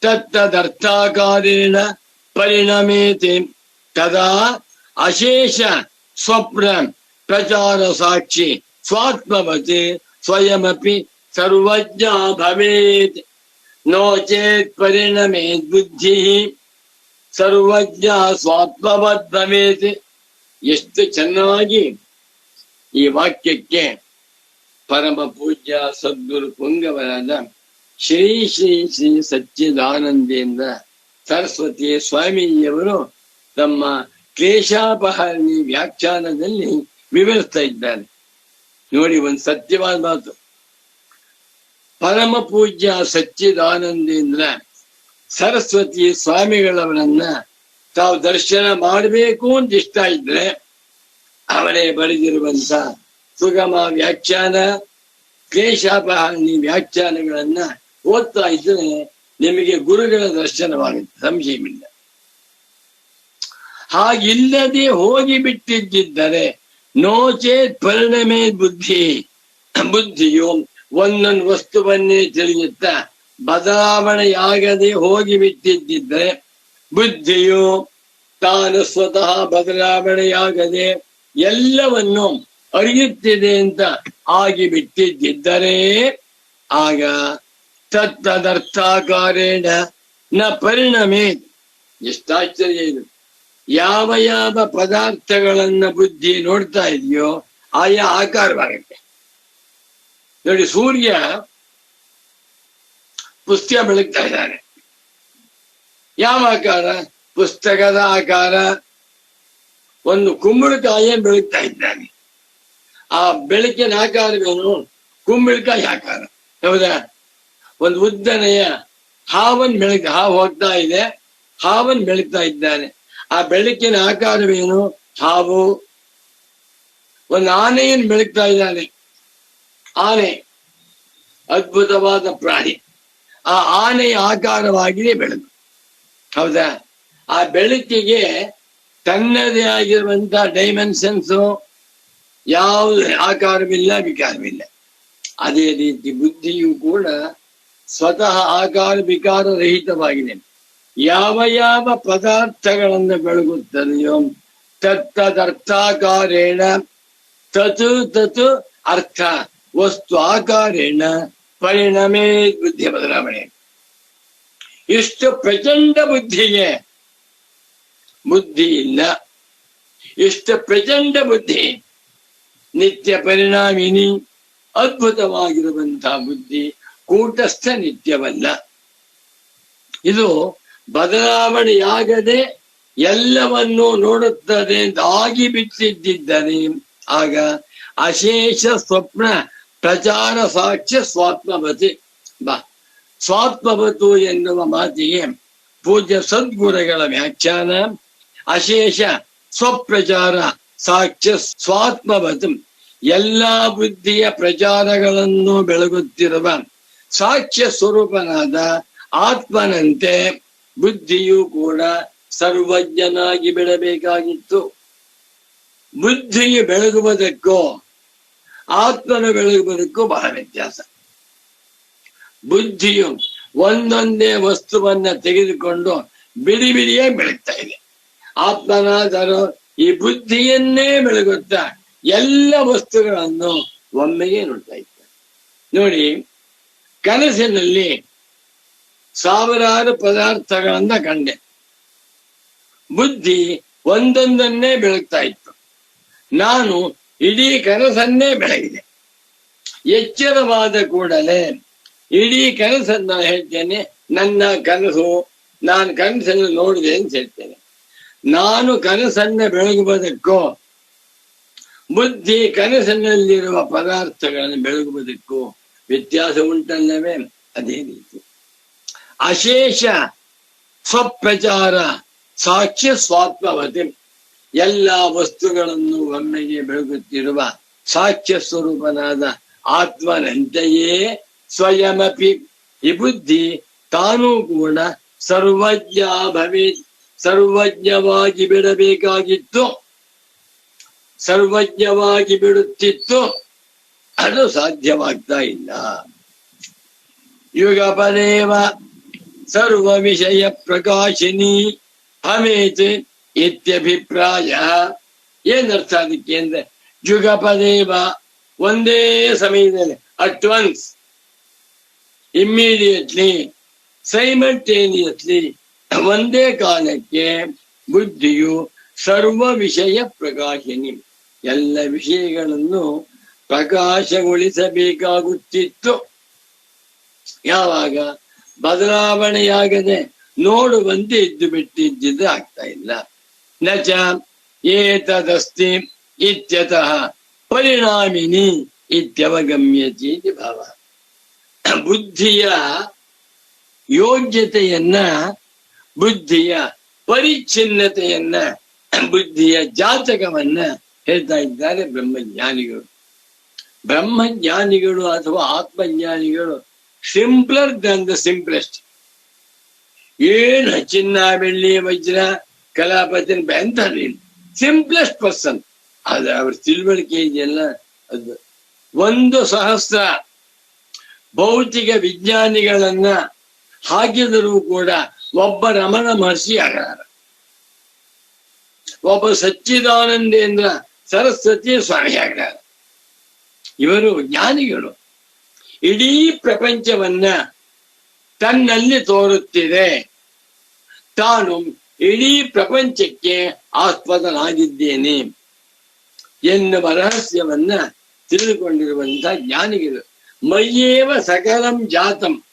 ತತ್ತದರ್ಥಾಕಾರೇಣ ಪರಿಣಮೇತೆ ತದಾ ಅಶೇಷ ಸ್ವಪ್ನ ಪ್ರಚಾರ ಸಾಕ್ಷಿ ಸ್ವಾತ್ಮವತ್ ಸ್ವಯಮಪಿ ಸರ್ವಜ್ಞ ಭವೇತ್. ನೋ ಚೇತ್ ಪರಿಣಮೇತ್ ಬುದ್ಧಿ ಸರ್ವಜ್ಞ ಸ್ವಾತ್ಮವತ್ ಭವೇತ್. ಎಷ್ಟು ಚೆನ್ನಾಗಿ ಈ ವಾಕ್ಯಕ್ಕೆ ಪರಮ ಪೂಜ್ಯ ಸದ್ಗುರು ಪುಂಗವರಾದ ಶ್ರೀ ಶ್ರೀ ಶ್ರೀ ಸಚ್ಚಿದಾನಂದೇಂದ್ರ ಸರಸ್ವತಿ ಸ್ವಾಮೀಜಿಯವರು ತಮ್ಮ ಕ್ಲೇಶಾಪಹರಣಿ ವ್ಯಾಖ್ಯಾನದಲ್ಲಿ ವಿವರಿಸ್ತಾ ಇದ್ದಾರೆ. ನೋಡಿ, ಒಂದು ಸತ್ಯವಾದ ಮಾತು. ಪರಮ ಪೂಜ್ಯ ಸಚ್ಚಿದಾನಂದೇಂದ್ರ ಸರಸ್ವತಿ ಸ್ವಾಮಿಗಳವರನ್ನ ತಾವು ದರ್ಶನ ಮಾಡಬೇಕು ಅಂತ ಇಷ್ಟ ಇದ್ರೆ ಅವರೇ ಬರೆದಿರುವಂತ ಸುಗಮ ವ್ಯಾಖ್ಯಾನ ಕ್ಲೇಶಾಪಹರಣಿ ವ್ಯಾಖ್ಯಾನಗಳನ್ನ ಓದ್ತಾ ಇದ್ರೆ ನಿಮಗೆ ಗುರುಗಳ ದರ್ಶನವಾಗುತ್ತೆ, ಸಂಶಯವಿಲ್ಲ. ಹಾಗಿಲ್ಲದೆ ಹೋಗಿಬಿಟ್ಟಿದ್ದರೆ ನೋಚೇತ್ ಪರಿಣಮೇ ಬುದ್ಧಿಯು ಒಂದೊಂದು ವಸ್ತುವನ್ನೇ ತಿಳಿಯುತ್ತಾ ಬದಲಾವಣೆಯಾಗದೆ ಹೋಗಿಬಿಟ್ಟಿದ್ದರೆ ಬುದ್ಧಿಯು ತಾನು ಸ್ವತಃ ಬದಲಾವಣೆಯಾಗದೆ ಎಲ್ಲವನ್ನು ಅರಿಯುತ್ತಿದೆ ಅಂತ ಆಗಿಬಿಟ್ಟಿದ್ದರೆ ಆಗ ತತ್ತದರ್ಥಾಕಾರೇಣ ನ ಪರಿಣಮೇ. ಎಷ್ಟಾಶ್ಚರ್ಯ ಇದು! ಯಾವ ಯಾವ ಪದಾರ್ಥಗಳನ್ನ ಬುದ್ಧಿ ನೋಡ್ತಾ ಇದೆಯೋ ಆಯಾ ಆಕಾರವಾಗುತ್ತೆ. ನೋಡಿ, ಸೂರ್ಯ ಪುಸ್ತಕ ಬೆಳಗ್ತಾ ಇದ್ದಾನೆ. ಯಾವ ಆಕಾರ? ಪುಸ್ತಕದ ಆಕಾರ. ಒಂದು ಕುಂಬಳಕಾಯಿಯ ಬೆಳಗ್ತಾ ಇದ್ದಾನೆ. ಆ ಬೆಳಕಿನ ಆಕಾರವೇನು? ಕುಂಬಳಕಾಯಿ ಆಕಾರ. ಹೌದಾ? ಒಂದು ಉದ್ದನೆಯ ಹಾವನ್ನು ಹಾವು ಹೋಗ್ತಾ ಇದೆ, ಹಾವನ್ನು ಬೆಳಗ್ತಾ ಇದ್ದಾನೆ. ಆ ಬೆಳಕಿನ ಆಕಾರವೇನು? ಹಾವು. ಒಂದು ಆನೆಯನ್ನು ಬೆಳಗ್ತಾ ಇದ್ದಾನೆ. ಆನೆ ಅದ್ಭುತವಾದ ಪ್ರಾಣಿ. ಆ ಆನೆಯ ಆಕಾರವಾಗಿದೆ ಬೆಳಕು. ಹೌದಾ? ಆ ಬೆಳಕಿಗೆ ತನ್ನದೇ ಆಗಿರುವಂತಹ ಡೈಮೆನ್ಷನ್ಸ್, ಯಾವುದು ಆಕಾರವಿಲ್ಲ, ವಿಕಾರವಿಲ್ಲ. ಅದೇ ರೀತಿ ಬುದ್ಧಿಯು ಕೂಡ ಸ್ವತಃ ಆಕಾರ ವಿಕಾರ ರಹಿತವಾಗಿದೆ. ಯಾವ ಯಾವ ಪದಾರ್ಥಗಳನ್ನು ಬೆಳಗುತ್ತದೆಯೋ ತತ್ತದರ್ಥಾಕಾರೇಣ ತತ್ ತತ್ ಅರ್ಥ ವಸ್ತು ಆಕಾರೇಣ ಪರಿಣಮೇ ಬುದ್ಧಿ ಬದಲಾವಣೆ. ಇಷ್ಟು ಪ್ರಚಂಡ ಬುದ್ಧಿಗೆ ಬುದ್ಧಿ ಇಲ್ಲ. ಇಷ್ಟು ಪ್ರಚಂಡ ಬುದ್ಧಿ, ನಿತ್ಯ ಪರಿಣಾಮಿನಿ, ಅದ್ಭುತವಾಗಿರುವಂತಹ ಬುದ್ಧಿ ಕೂಟಸ್ಥ ನಿತ್ಯವಲ್ಲ. ಇದು ಬದಲಾವಣೆಯಾಗದೆ ಎಲ್ಲವನ್ನೂ ನೋಡುತ್ತದೆ ಅಂತ ಆಗಿಬಿಟ್ಟಿದ್ದರೆ ಆಗ ಅಶೇಷ ಸ್ವಪ್ನ ಪ್ರಚಾರ ಸಾಕ್ಷ್ಯ ಸ್ವಾತ್ಮವತಿ. ಸ್ವಾತ್ಮವತು ಎನ್ನುವ ಮಾತಿಗೆ ಪೂಜ್ಯ ಸದ್ಗುರುಗಳ ವ್ಯಾಖ್ಯಾನ ಅಶೇಷ ಸ್ವಪ್ರಚಾರ ಸಾಕ್ಷ್ಯ ಸ್ವಾತ್ಮವತು. ಎಲ್ಲಾ ಬುದ್ಧಿಯ ಪ್ರಚಾರಗಳನ್ನು ಬೆಳಗುತ್ತಿರುವ ಸಾಕ್ಷ್ಯ ಸ್ವರೂಪನಾದ ಆತ್ಮನಂತೆ ಬುದ್ಧಿಯೂ ಕೂಡ ಸರ್ವಜ್ಞನಾಗಿ ಬೆಳಬೇಕಾಗಿತ್ತು. ಬುದ್ಧಿಯು ಬೆಳಗುವುದಕ್ಕೂ ಆತ್ಮನು ಬೆಳಗುವುದಕ್ಕೂ ಬಹಳ ವ್ಯತ್ಯಾಸ. ಬುದ್ಧಿಯು ಒಂದೊಂದೇ ವಸ್ತುವನ್ನ ತೆಗೆದುಕೊಂಡು ಬಿಡಿ ಬಿಡಿಯೇ ಬೆಳಗ್ತಾ ಇದೆ. ಆತ್ಮನಾದರೂ ಈ ಬುದ್ಧಿಯನ್ನೇ ಬೆಳಗುತ್ತಾ ಎಲ್ಲ ವಸ್ತುಗಳನ್ನು ಒಮ್ಮೆಗೆ ನೋಡ್ತಾ ಇದ್ದಾರೆ. ನೋಡಿ, ಕನಸಿನಲ್ಲಿ ಸಾವಿರಾರು ಪದಾರ್ಥಗಳನ್ನ ಕಂಡೆ. ಬುದ್ಧಿ ಒಂದೊಂದನ್ನೇ ಬೆಳಗ್ತಾ ಇತ್ತು. ನಾನು ಇಡೀ ಕನಸನ್ನೇ ಬೆಳಗಿದೆ. ಎಚ್ಚರವಾದ ಕೂಡಲೇ ಇಡೀ ಕನಸನ್ನ ಹೇಳ್ತೇನೆ. ನನ್ನ ಕನಸು, ನಾನು ಕನಸನ್ನು ನೋಡಿದೆ ಅಂತ ಹೇಳ್ತೇನೆ. ನಾನು ಕನಸನ್ನ ಬೆಳಗುವುದಕ್ಕೂ ಬುದ್ಧಿ ಕನಸಿನಲ್ಲಿರುವ ಪದಾರ್ಥಗಳನ್ನು ಬೆಳಗುವುದಕ್ಕೂ ವ್ಯತ್ಯಾಸ ಉಂಟಲ್ಲವೇ? ಅದೇ ರೀತಿ ಅಶೇಷ ಸ್ವಪ್ರಚಾರ ಸಾಕ್ಷ್ಯ ಸ್ವಾತ್ಮವತಿ. ಎಲ್ಲ ವಸ್ತುಗಳನ್ನು ಒಮ್ಮೆಗೆ ಬೆಳಗುತ್ತಿರುವ ಸಾಕ್ಷ್ಯ ಸ್ವರೂಪನಾದ ಆತ್ಮನಂತೆಯೇ ಸ್ವಯಮಪಿ ಈ ಬುದ್ಧಿ ತಾನೂ ಕೂಡ ಸರ್ವಜ್ಞ ಭವೇತ್. ಸರ್ವಜ್ಞವಾಗಿ ಬಿಡಬೇಕಾಗಿತ್ತು, ಸರ್ವಜ್ಞವಾಗಿ ಬಿಡುತ್ತಿತ್ತು. ಅದು ಸಾಧ್ಯವಾಗ್ತಾ ಇಲ್ಲ. ಯುಗಪದೇವ ಸರ್ವ ವಿಷಯ ಪ್ರಕಾಶಿನಿ ಭವೇತ್ ಇತ್ಯಭಿಪ್ರಾಯ. ಏನರ್ಥ ಅದಕ್ಕೆ ಅಂದ್ರೆ, ಯುಗಪದೇವ ಒಂದೇ ಸಮಯದಲ್ಲಿ, ಅಟ್ ಒನ್ಸ್, ಇಮ್ಮಿಡಿಯೇಟ್ಲಿ, ಸೈಮಲ್ಟೇನಿಯಸ್ಲಿ, ಒಂದೇ ಕಾಲಕ್ಕೆ ಬುದ್ಧಿಯು ಸರ್ವ ವಿಷಯ ಪ್ರಕಾಶಿನಿ, ಎಲ್ಲ ವಿಷಯಗಳನ್ನು ಪ್ರಕಾಶಗೊಳಿಸಬೇಕಾಗುತ್ತಿತ್ತು. ಯಾವಾಗ? ಬದಲಾವಣೆಯಾಗದೆ ನೋಡುವಂತೆ ಇದ್ದು ಬಿಟ್ಟಿದ್ದಿದ್ರೆ ಆಗ್ತಾ ಇಲ್ಲ. ನಚ ಏತದಸ್ತಿ ಇತ್ಯತಃ ಪರಿಣಾಮಿನಿ ಇತ್ಯವಗಮ್ಯತಿ ಭಾವ. ಬುದ್ಧಿಯ ಯೋಗ್ಯತೆಯನ್ನ, ಬುದ್ಧಿಯ ಪರಿಚ್ಛಿನ್ನತೆಯನ್ನ, ಬುದ್ಧಿಯ ಜಾತಕವನ್ನ ಹೇಳ್ತಾ ಇದ್ದಾರೆ ಬ್ರಹ್ಮಜ್ಞಾನಿಗಳು. ಬ್ರಹ್ಮಜ್ಞಾನಿಗಳು ಅಥವಾ ಆತ್ಮಜ್ಞಾನಿಗಳು ಸಿಂಪ್ಲರ್ ದನ್ ದ ಸಿಂಪ್ಲೆಸ್ಟ್. ಏನು ಚಿನ್ನ ಬೆಳ್ಳಿ ವಜ್ರ ಕಲಾಪತಿನ ಬ್ಯಾಂತಲ್ಲಿ ಸಿಂಪ್ಲೆಸ್ಟ್ ಪರ್ಸನ್. ಆದ್ರೆ ಅವ್ರ ತಿಳುವಳಿಕೆ ಇದೆಯಲ್ಲ, ಅದು 1,000 ಭೌತಿಕ ವಿಜ್ಞಾನಿಗಳನ್ನ ಹಾಕಿದರೂ ಕೂಡ ಒಬ್ಬ ರಮಣ ಮಹರ್ಷಿ ಆಗಲಾರ. ಒಬ್ಬ ಸಚ್ಚಿದಾನಂದೇಂದ್ರ ಸರಸ್ವತಿ ಸ್ವಾಮಿಯಾಗಿದ್ದಾರೆ. ಇವರು ಜ್ಞಾನಿಗಳು. ಇಡೀ ಪ್ರಪಂಚವನ್ನ ತನ್ನಲ್ಲಿ ತೋರುತ್ತಿದೆ. ತಾನು ಇಡೀ ಪ್ರಪಂಚಕ್ಕೆ ಆಸ್ಪದನಾಗಿದ್ದೇನೆ ಎನ್ನುವ ರಹಸ್ಯವನ್ನ ತಿಳಿದುಕೊಂಡಿರುವಂತಹ ಜ್ಞಾನಿಗಳು. ಮಯ್ಯೇವ ಸಕಲಂ ಜಾತಂ.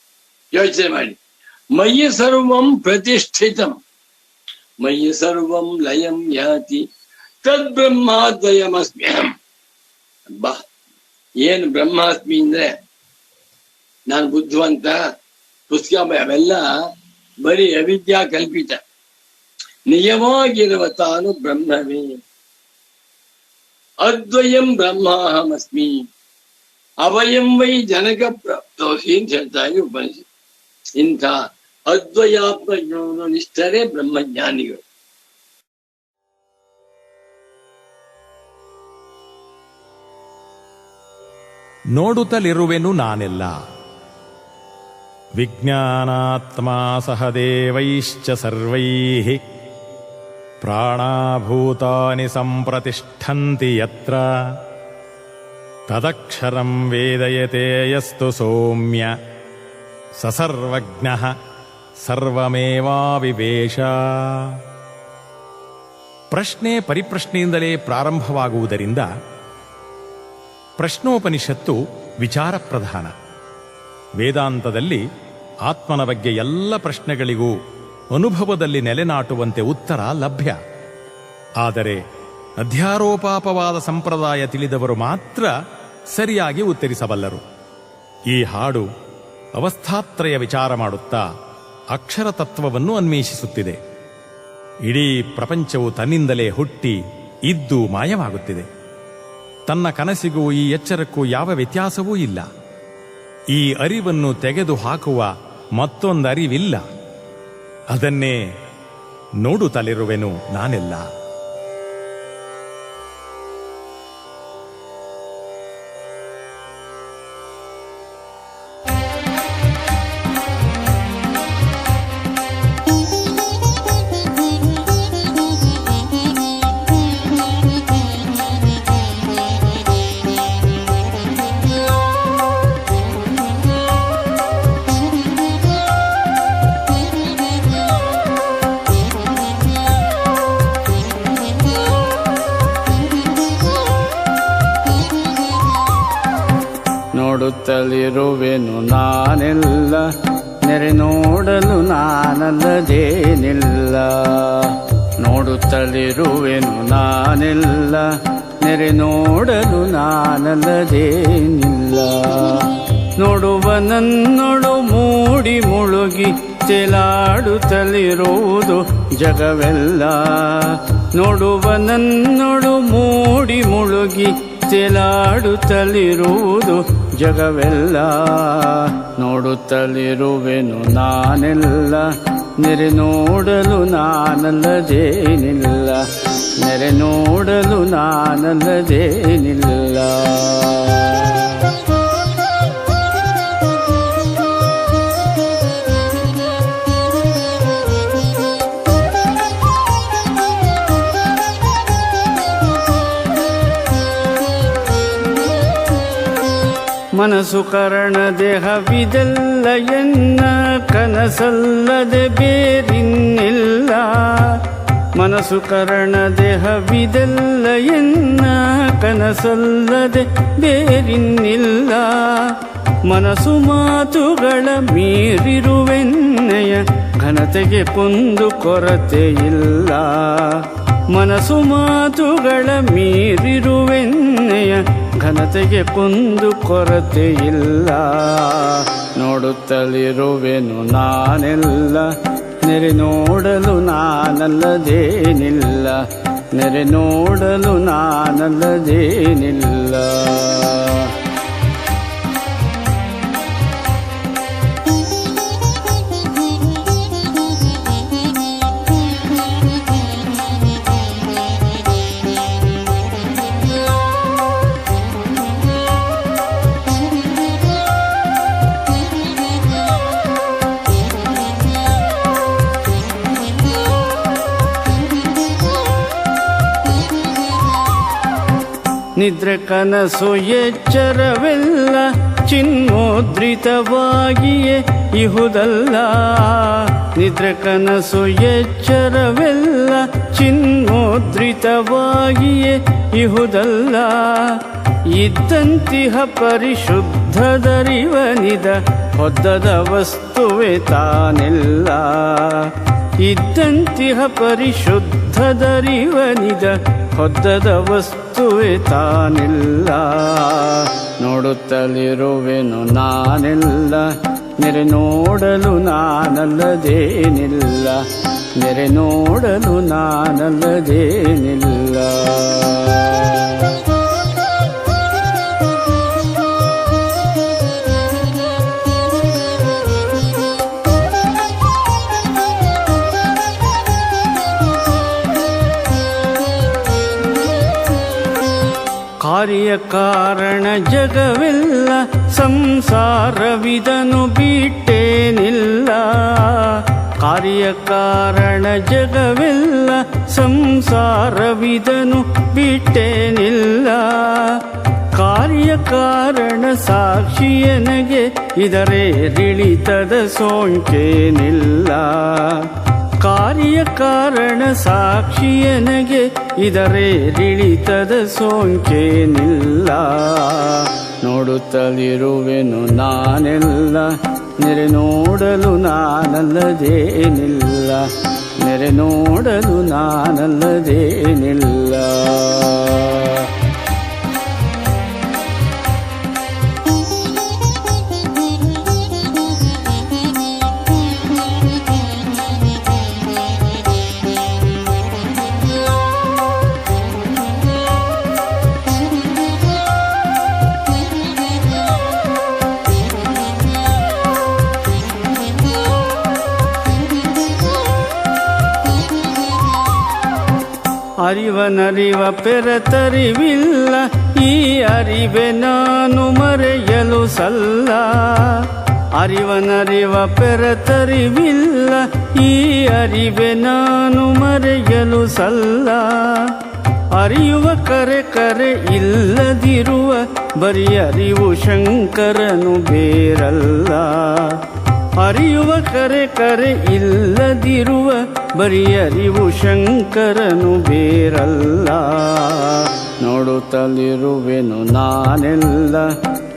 ಯೋಚನೆ ಮಾಡಿ. ಮಯ್ಯ ಸರ್ವಂ ಪ್ರತಿಷ್ಠಿತಂ ಮಯ್ಯ ಸರ್ವಂ ಲಯಂ ಯಾತಿ ತದ್ಬ್ರಹ್ಮಾದ್ವಯಮಸ್ಮ್ಯಹಂ. ಬಾ, ಏನು ಬ್ರಹ್ಮಾಸ್ಮಿ ಅಂದ್ರೆ ನಾನು ಬುದ್ಧಿವಂತ, ಪುಸ್ತಕ ಅವೆಲ್ಲ ಬರೀ ಅವಿದ್ಯಾ ಕಲ್ಪಿತ. ನಿಜವಾಗಿರುವ ತಾನು ಬ್ರಹ್ಮವೇ. ಅದ್ವಯಂ ಬ್ರಹ್ಮಾಹಮಸ್ಮಿ ಅವಯಂ ವೈ ಜನಕ ಪ್ರಾಪ್ತೋಸಿ ಅಂತ ಹೇಳ್ತಾ ಉಪನಿಷತ್. ಇಂಥ ಅದ್ವಯಾತ್ಮ ನಿಷ್ಠರೇ ಬ್ರಹ್ಮಜ್ಞಾನಿಗಳು. ನೋಡುತ್ತಲಿರುವೆನು ನಾನೆಲ್ಲ. ವಿಜ್ಞಾನಾತ್ಮ ಸಹ ದೇವೈಶ್ಚ ಸರ್ವೈಃ ಪ್ರಾಣಾಭೂತಾನಿ ಸಂಪ್ರತಿಷ್ಠಂತಿ ಯತ್ರ ತದಕ್ಷರಂ ವೇದಯತೆ ಯಸ್ತು ಸೌಮ್ಯ ಸ ಸರ್ವಜ್ಞಃ ಸರ್ವಮೇವಾವಿವೇಶ. ಪ್ರಶ್ನೆ ಪರಿಪ್ರಶ್ನೆಯಿಂದಲೇ ಪ್ರಾರಂಭವಾಗುವುದರಿಂದ ಪ್ರಶ್ನೋಪನಿಷತ್ತು ವಿಚಾರ ಪ್ರಧಾನ. ವೇದಾಂತದಲ್ಲಿ ಆತ್ಮನ ಬಗ್ಗೆ ಎಲ್ಲ ಪ್ರಶ್ನೆಗಳಿಗೂ ಅನುಭವದಲ್ಲಿ ನೆಲೆನಾಟುವಂತೆ ಉತ್ತರ ಲಭ್ಯ. ಆದರೆ ಅಧ್ಯಾರೋಪಾಪವಾದ ಸಂಪ್ರದಾಯ ತಿಳಿದವರು ಮಾತ್ರ ಸರಿಯಾಗಿ ಉತ್ತರಿಸಬಲ್ಲರು. ಈ ಹಾಡು ಅವಸ್ಥಾತ್ರಯ ವಿಚಾರ ಮಾಡುತ್ತಾ ಅಕ್ಷರ ತತ್ವವನ್ನು ಅನ್ವೇಷಿಸುತ್ತಿದೆ. ಇಡೀ ಪ್ರಪಂಚವು ತನ್ನಿಂದಲೇ ಹುಟ್ಟಿ ಇದ್ದು ಮಾಯವಾಗುತ್ತಿದೆ. ತನ್ನ ಕನಸಿಗೂ ಈ ಎಚ್ಚರಕ್ಕೂ ಯಾವ ವ್ಯತ್ಯಾಸವೂ ಇಲ್ಲ. ಈ ಅರಿವನ್ನು ತೆಗೆದು ಹಾಕುವ ಮತ್ತೊಂದರಿವಿಲ್ಲ. ಅದನ್ನೇ ನೋಡುತ್ತಲಿರುವೆನು ನಾನೆಲ್ಲ. ನೋಡುತ್ತಲಿರುವೆನು ನಾನೆಲ್ಲ, ನೆರೆ ನೋಡಲು ನಾನಲ್ಲದೇನಿಲ್ಲ. ನೋಡುತ್ತಲಿರುವೆನು ನಾನೆಲ್ಲ, ನೆರೆ ನೋಡಲು ನಾನಲ್ಲದೇನಿಲ್ಲ. ನೋಡುವ ನನ್ನೊಳು ಮೂಡಿ ಮುಳುಗಿ ತೇಲಾಡುತ್ತಲಿರುವುದು ಜಗವೆಲ್ಲ. ನೋಡುವ ನನ್ನೊಳು ಮೂಡಿ ಮುಳುಗಿ ತೇಲಾಡುತ್ತಲಿರುವುದು ಜಗವೆಲ್ಲ. ನೋಡುತ್ತಲಿರುವೆನು ನಾನೆಲ್ಲ, ನೆರೆ ನೋಡಲು ನಾನಲ್ಲದೇನಿಲ್ಲ. ನೆರೆ ನೋಡಲು ನಾನಲ್ಲದೇನಿಲ್ಲ. ಮನಸ್ಸು ಕರಣ ದೇಹವಿದೆಲ್ಲ ಎನ್ನ ಕನಸಲ್ಲದೆ ಬೇರಿನ್ನಿಲ್ಲ. ಮನಸ್ಸು ಕರಣ ದೇಹವಿದೆಲ್ಲ ಎನ್ನ ಕನಸಲ್ಲದೆ ಬೇರಿನ್ನಿಲ್ಲ. ಮನಸ್ಸು ಮಾತುಗಳ ಮೀರಿರುವೆನ್ನಯ ಘನತೆಗೆ ಕುಂದು ಕೊರತೆ ಇಲ್ಲ. ಮನಸ್ಸು ಮಾತುಗಳ ಮೀರಿರುವೆನ್ನಯ ಘನತೆಗೆ ಕುಂದು ಕೊರತೆ ಇಲ್ಲ. ನೋಡುತ್ತಲಿರುವೆನು ನಾನೆಲ್ಲ, ನೆರೆ ನೋಡಲು ನಾನಲ್ಲದೇನಿಲ್ಲ. ನೆರೆ ನೋಡಲು ನಾನಲ್ಲದೇನಿಲ್ಲ. ನಿದ್ರೆ ಕನಸು ಎಚ್ಚರವೆಲ್ಲ ಚಿನ್ಮೋದ್ರಿತವಾಗಿಯೇ ಇಹುದಲ್ಲ. ನಿದ್ರೆ ಕನಸು ಎಚ್ಚರವೆಲ್ಲ ಚಿನ್ಮೋದ್ರಿತವಾಗಿಯೇ ಇಹುದಲ್ಲ. ಇದ್ದಂತಿಹ ಪರಿಶುದ್ಧದರಿವನಿದ ಹೊದ್ದದ ವಸ್ತುವೆ ತಾನೆಲ್ಲ. ಇದ್ದಂತಿಹ ಪರಿಶುದ್ಧದರಿವನಿದ ಹೊದ್ದದ ವಸ್ತುವೆ ತಾನೆಲ್ಲ. ನೋಡುತ್ತಲಿರುವೆನು ನಾನೆಲ್ಲ, ನೆರೆ ನೋಡಲು ನಾನಲ್ಲದೇನಿಲ್ಲ. ನೆರೆ ನೋಡಲು ನಾನಲ್ಲದೇನಿಲ್ಲ. ಕಾರ್ಯಕಾರಣ ಜಗವೆಲ್ಲ ಸಂಸಾರವಿದನು ಬಿಟ್ಟೇನಿಲ್ಲ. ಕಾರ್ಯಕಾರಣ ಜಗವೆಲ್ಲ ಸಂಸಾರವಿದನು ಬಿಟ್ಟೇನಿಲ್ಲ. ಕಾರ್ಯಕಾರಣ ಸಾಕ್ಷಿಯನಗೆ ಇದರೇರಿಳಿತದ ಸೋಂಕೇನಿಲ್ಲ. ಕಾರ್ಯಕಾರಣ ಸಾಕ್ಷಿಯನಗೆ ಇದರೇರಿಳಿತದ ಸೋಂಕೇನಿಲ್ಲ. ನೋಡುತ್ತಲಿರುವೆನು ನಾನೆಲ್ಲ, ನೆರೆ ನೋಡಲು ನಾನಲ್ಲದೇನಿಲ್ಲ. ನೆರೆ ನೋಡಲು ನಾನಲ್ಲದೇನಿಲ್ಲ. ಅರಿವನರಿವ ಪೆರತರಿವಿಲ್ಲ, ಈ ಅರಿವೆ ನಾನು ಮರೆಯಲು ಸಲ್ಲ. ಅರಿವನರಿವ ಪೆರತರಿವಿಲ್ಲ, ಈ ಅರಿವೆ ನಾನು ಮರೆಯಲು ಸಲ್ಲ. ಅರಿಯುವ ಕರೆ ಕರೆ ಇಲ್ಲದಿರುವ ಬರೀ ಅರಿವು ಶಂಕರನು ಬೇರಲ್ಲ. ಅರಿಯುವ ಕರೆ ಕರೆ ಇಲ್ಲದಿರುವ ಬರೀ ಅರಿವು ಶಂಕರನು ಬೇರಲ್ಲ. ನೋಡುತ್ತಲಿರುವೆನು ನಾನೆಲ್ಲ,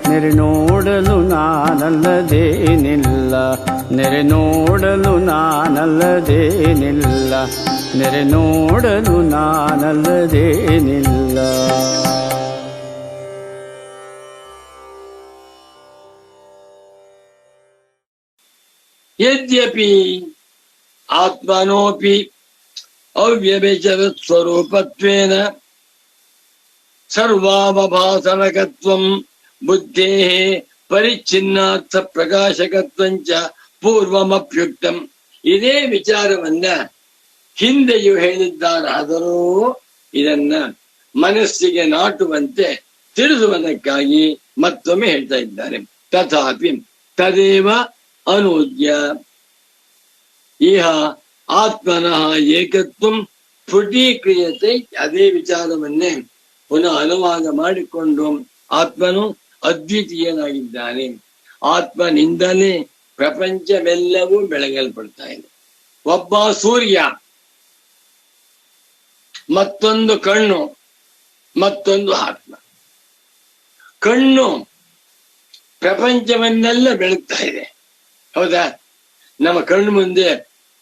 ನೆರೆ ನೋಡಲು ನಾನಲ್ಲದೇನಿಲ್ಲ. ನೆರೆ ನೋಡಲು ನಾನಲ್ಲದೇನಿಲ್ಲ. ನೆರೆ ನೋಡಲು ನಾನಲ್ಲದೇನಿಲ್ಲ. ಯದ್ಯಪಿ ಆತ್ಮನೋಪಿ ಅವ್ಯಭಿಚರತ್ ಸ್ವರೂಪತ್ವೇನ ಸರ್ವಾವಭಾಸನಕತ್ವಂ ಬುದ್ಧೇಃ ಪರಿಚ್ಛಿನ್ನಾರ್ಥ ಪ್ರಕಾಶಕತ್ವಂಚ ಪೂರ್ವಮಪ್ಯುಕ್ತಂ. ಇದೇ ವಿಚಾರವನ್ನ ಹಿಂದೆಯೂ ಹೇಳಿದ್ದಾರಾದರೂ ಇದನ್ನ ಮನಸ್ಸಿಗೆ ನಾಟುವಂತೆ ತಿಳಿಸುವುದಕ್ಕಾಗಿ ಮತ್ತೊಮ್ಮೆ ಹೇಳ್ತಾ ಇದ್ದಾರೆ. ತಥಾಪಿ ತದೇವ ಅನೂದ್ಯ ಇಹ ಆತ್ಮನಃ ಏಕತ್ವಂ ಸ್ಫುಟೀಕ್ರಿಯತೆ. ಅದೇ ವಿಚಾರವನ್ನೇ ಪುನಃ ಅನುವಾದ ಮಾಡಿಕೊಂಡು ಆತ್ಮನು ಅದ್ವಿತೀಯನಾಗಿದ್ದಾನೆ. ಆತ್ಮನಿಂದಲೇ ಪ್ರಪಂಚವೆಲ್ಲವೂ ಬೆಳಗಲ್ಪಡ್ತಾ ಇದೆ. ಒಬ್ಬ ಸೂರ್ಯ, ಮತ್ತೊಂದು ಕಣ್ಣು, ಮತ್ತೊಂದು ಆತ್ಮ. ಕಣ್ಣು ಪ್ರಪಂಚವನ್ನೆಲ್ಲ ಬೆಳಗ್ತಾ ಇದೆ, ಹೌದಾ? ನಮ್ಮ ಕಣ್ಣು ಮುಂದೆ